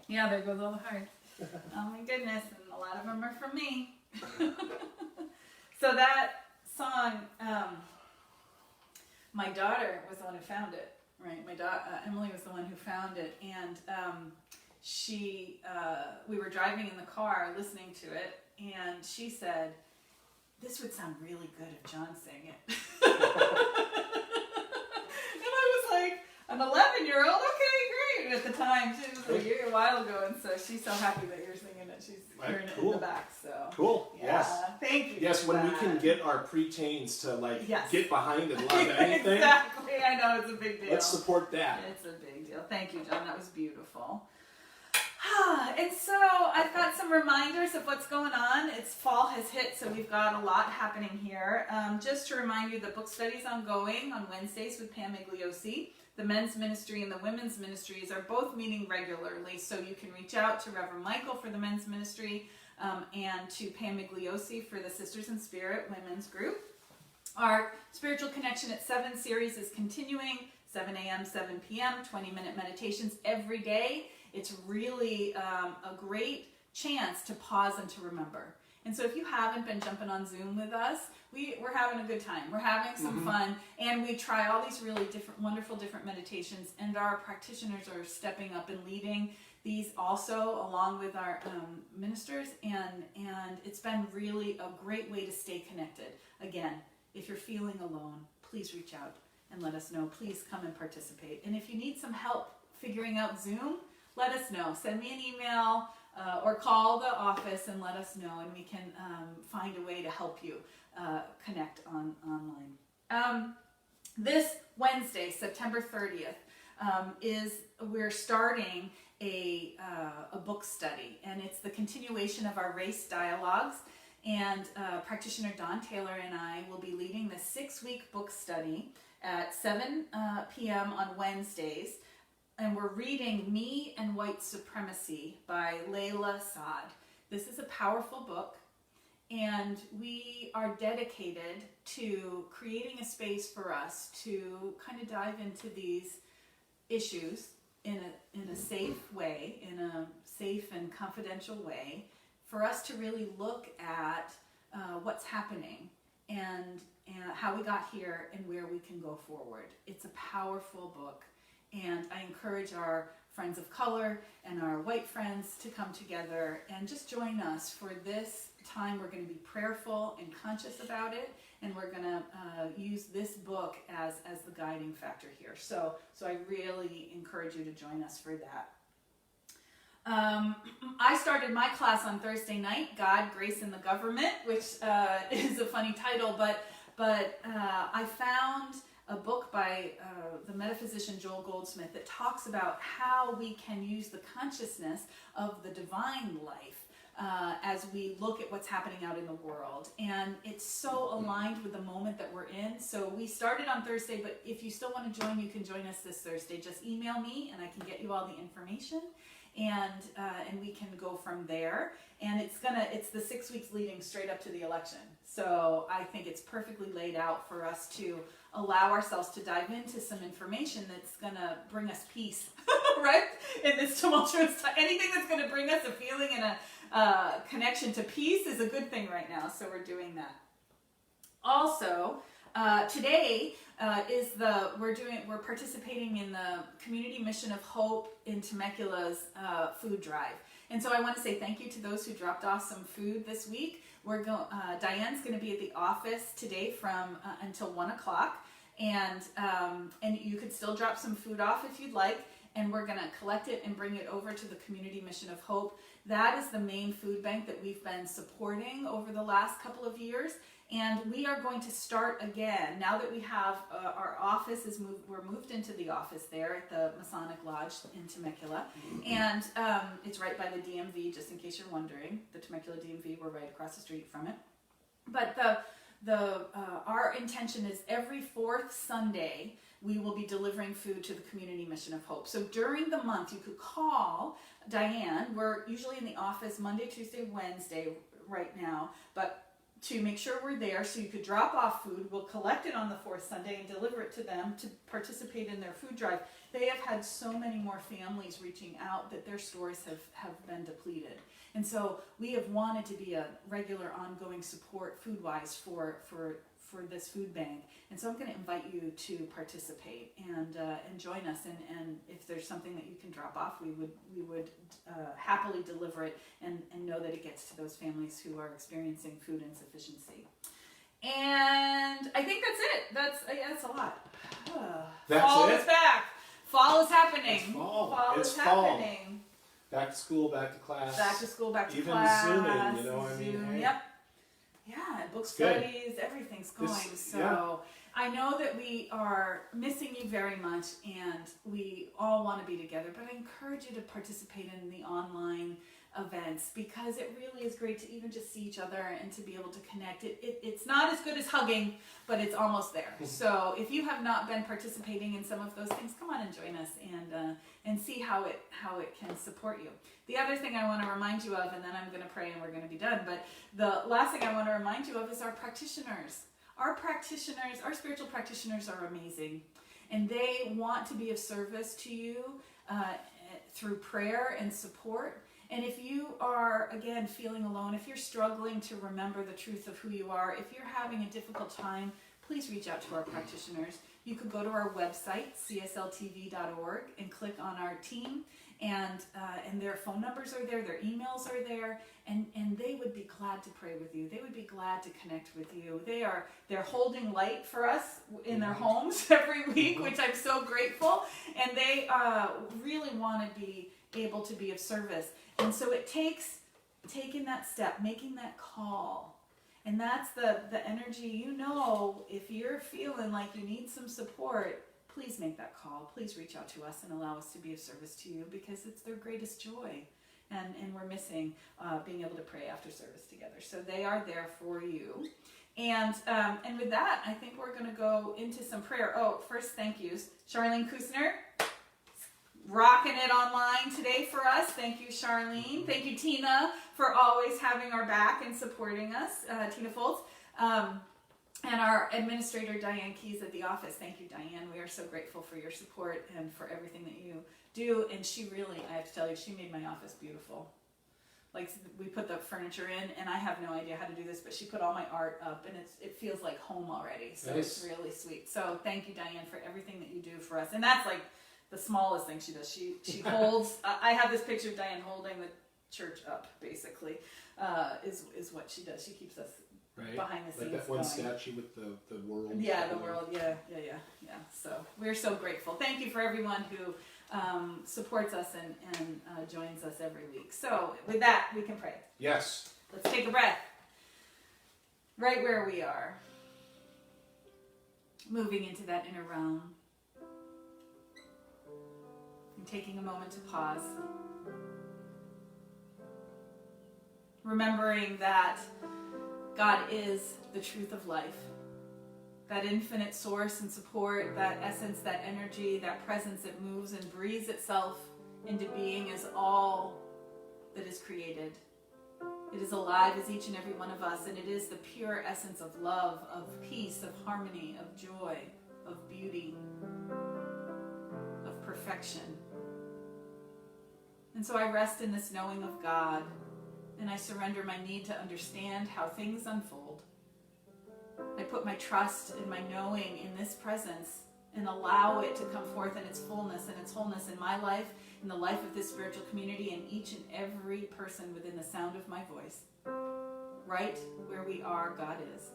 Yeah, there goes all the hearts. Oh my goodness, and a lot of them are from me. So that song, my daughter was the one who found it, right? My daughter, Emily was the one who found it, and we were driving in the car listening to it, and she said, "This would sound really good if John sang it." And I was like, an 11-year-old, okay, great. At the time, she was a while ago, and so she's so happy that you're singing it. She's hearing it in the back. So cool. Yeah, yes. Thank you. Yes, when we can get our preteens to get behind and love anything. Exactly. I know it's a big deal. Let's support that. It's a big deal. Thank you, John. That was beautiful. And so I've got some reminders of what's going on. It's fall has hit, so we've got a lot happening here. Just to remind you, the book study's ongoing on Wednesdays with Pam Migliosi. The men's ministry and the women's ministries are both meeting regularly, so you can reach out to Reverend Michael for the men's ministry and to Pam Migliosi for the Sisters in Spirit women's group. Our Spiritual Connection at 7 series is continuing, 7 a.m., 7 p.m., 20-minute meditations every day. It's really a great chance to pause and to remember. And so if you haven't been jumping on Zoom with us, we're having a good time. We're having some fun, and we try all these really wonderful different meditations, and our practitioners are stepping up and leading these also along with our ministers, and it's been really a great way to stay connected. Again, if you're feeling alone, please reach out and let us know. Please come and participate. And if you need some help figuring out Zoom, let us know. Send me an email or call the office and let us know, and we can find a way to help you connect online. This Wednesday, September 30th, we're starting a book study, and it's the continuation of our race dialogues. And practitioner Don Taylor and I will be leading the 6-week book study at 7 p.m. on Wednesdays. And we're reading Me and White Supremacy by Layla Saad. This is a powerful book, and we are dedicated to creating a space for us to kind of dive into these issues in a safe way, in a safe and confidential way, for us to really look at what's happening and how we got here and where we can go forward. It's a powerful book. And I encourage our friends of color and our white friends to come together and just join us for this time. We're going to be prayerful and conscious about it, and we're going to use this book as the guiding factor here. So I really encourage you to join us for that. I started my class on Thursday night, God, Grace, and the Government, which is a funny title, but I found a book by the metaphysician Joel Goldsmith that talks about how we can use the consciousness of the divine life as we look at what's happening out in the world. And it's so aligned with the moment that we're in. So we started on Thursday, but if you still want to join, you can join us this Thursday. Just email me and I can get you all the information. And we can go from there. And it's the 6 weeks leading straight up to the election. So I think it's perfectly laid out for us to allow ourselves to dive into some information that's going to bring us peace, right? In this tumultuous time. Anything that's going to bring us a feeling and a connection to peace is a good thing right now. So we're doing that. Also, today we're participating in the Community Mission of Hope in Temecula's food drive. And so I want to say thank you to those who dropped off some food this week. Diane's going to be at the office today from until 1 o'clock, and you could still drop some food off if you'd like. And we're going to collect it and bring it over to the Community Mission of Hope. That is the main food bank that we've been supporting over the last couple of years. And we are going to start again now that we have our office we're moved into the office there at the Masonic Lodge in Temecula, and it's right by the DMV. Just in case you're wondering, the Temecula DMV, we're right across the street from it. But our intention is every 4th Sunday we will be delivering food to the Community Mission of Hope. So during the month, you could call Diane. We're usually in the office Monday, Tuesday, Wednesday right now, but to make sure we're there, so you could drop off food. We'll collect it on the 4th Sunday and deliver it to them to participate in their food drive. They have had so many more families reaching out that their stores have been depleted. And so we have wanted to be a regular ongoing support food-wise for this food bank. And so I'm going to invite you to participate and join us. And if there's something that you can drop off, we would happily deliver it and know that it gets to those families who are experiencing food insufficiency. And I think that's it. That's a lot. Fall is back. Fall is happening. It's fall. Fall is happening. Back to school, back to class. Back to school, back to even class. Even Zooming, you know what I mean? Zoom, Hey. Yep. Yeah, book studies, everything's going. I know that we are missing you very much, and we all want to be together, but I encourage you to participate in the online events, because it really is great to even just see each other and to be able to connect. It's not as good as hugging, but it's almost there. So if you have not been participating in some of those things, come on and join us and see how it can support you. The other thing I want to remind you of, and then I'm going to pray and we're going to be done, but the last thing I want to remind you of is our practitioners. Our spiritual practitioners are amazing, and they want to be of service to you through prayer and support. And if you are, again, feeling alone, if you're struggling to remember the truth of who you are, if you're having a difficult time, please reach out to our practitioners. You could go to our website, csltv.org, and click on our team, and their phone numbers are there, their emails are there, and they would be glad to pray with you. They would be glad to connect with you. They're holding light for us in their homes every week, which I'm so grateful, and they really want to be able to be of service. And so it takes taking that step, making that call. And that's the energy, if you're feeling like you need some support, please make that call. Please reach out to us and allow us to be of service to you, because it's their greatest joy. And we're missing being able to pray after service together. So they are there for you. And with that, I think we're going to go into some prayer. Oh, first, thank yous. Charlene Kusner, rocking it online today for us. Thank you, Charlene. Thank you, Tina, for always having our back and supporting us. Tina Foltz. And our administrator, Diane Keys at the office. Thank you, Diane. We are so grateful for your support and for everything that you do. And she really, I have to tell you, she made my office beautiful. Like, we put the furniture in, and I have no idea how to do this, but she put all my art up, and it feels like home already. So It's really sweet. So thank you, Diane, for everything that you do for us. And that's like the smallest thing she does. She holds, I have this picture of Diane holding the church up, basically, is what she does. She keeps us behind the scenes. Like that one statue with the world. Yeah, the world. Yeah. So we're so grateful. Thank you for everyone who supports us and joins us every week. So with that, we can pray. Yes. Let's take a breath. Right where we are. Moving into that inner realm. And taking a moment to pause. Remembering that God is the truth of life. That infinite source and support, that essence, that energy, that presence that moves and breathes itself into being is all that is created. It is alive as each and every one of us, and it is the pure essence of love, of peace, of harmony, of joy, of beauty, of perfection. And so I rest in this knowing of God, and I surrender my need to understand how things unfold. I put my trust in my knowing in this presence and allow it to come forth in its fullness and its wholeness in my life, in the life of this spiritual community, and each and every person within the sound of my voice. Right where we are, God is.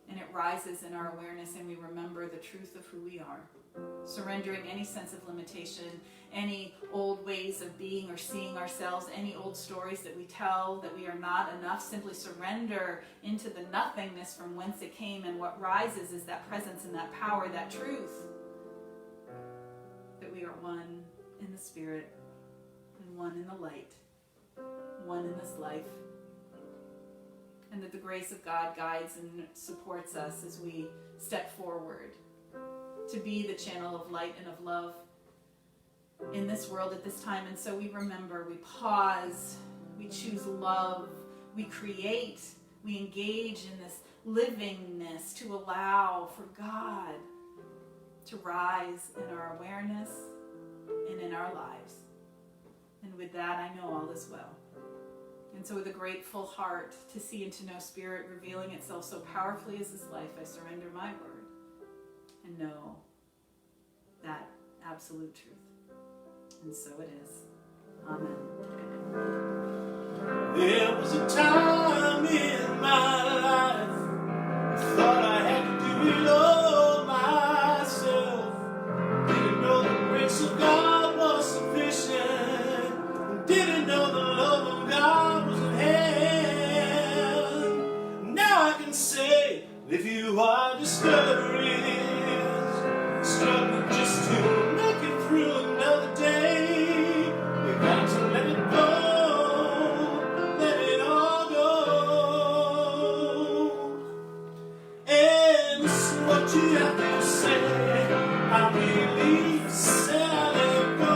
And it rises in our awareness, and we remember the truth of who we are. Surrendering any sense of limitation, any old ways of being or seeing ourselves, any old stories that we tell that we are not enough. Simply surrender into the nothingness from whence it came, and what rises is that presence and that power, that truth, that we are one in the Spirit and one in the light, one in this life, and that the grace of God guides and supports us as we step forward to be the channel of light and of love in this world at this time. And so we remember, we pause, we choose love, we create, we engage in this livingness to allow for God to rise in our awareness and in our lives. And with that, I know all is well. And so with a grateful heart to see and to know Spirit revealing itself so powerfully as this life, I surrender my word and know that absolute truth. And so it is. Amen. There was a time in my life I thought I had to do it all myself. Didn't know the grace of God was sufficient. Didn't know the love of God was at hand. Now I can say, if you are discouraged, struggling just to make it through another day, you got to let it go, let it all go. And this is what you have to say. I believe, say I let go,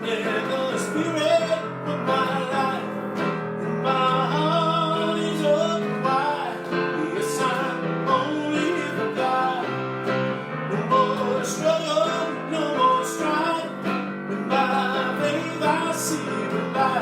and the Spirit of my life, and my heart is open wide. Yes, I'm only here for God. No more struggle, no more strife. With my faith I see the light.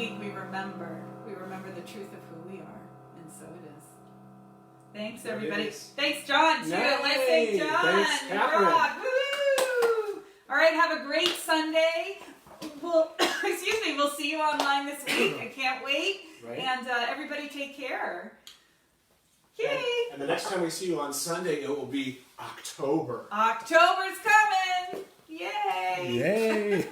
week we remember the truth of who we are, and so it is. Thanks, everybody. Thanks, John, too. Yay! Let's thank John. Thanks, Catherine. Woo! All right, have a great Sunday. We'll see you online this week. I can't wait. Right. And everybody take care. Yay! And the next time we see you on Sunday, it will be October. October's coming. Yay! Yay!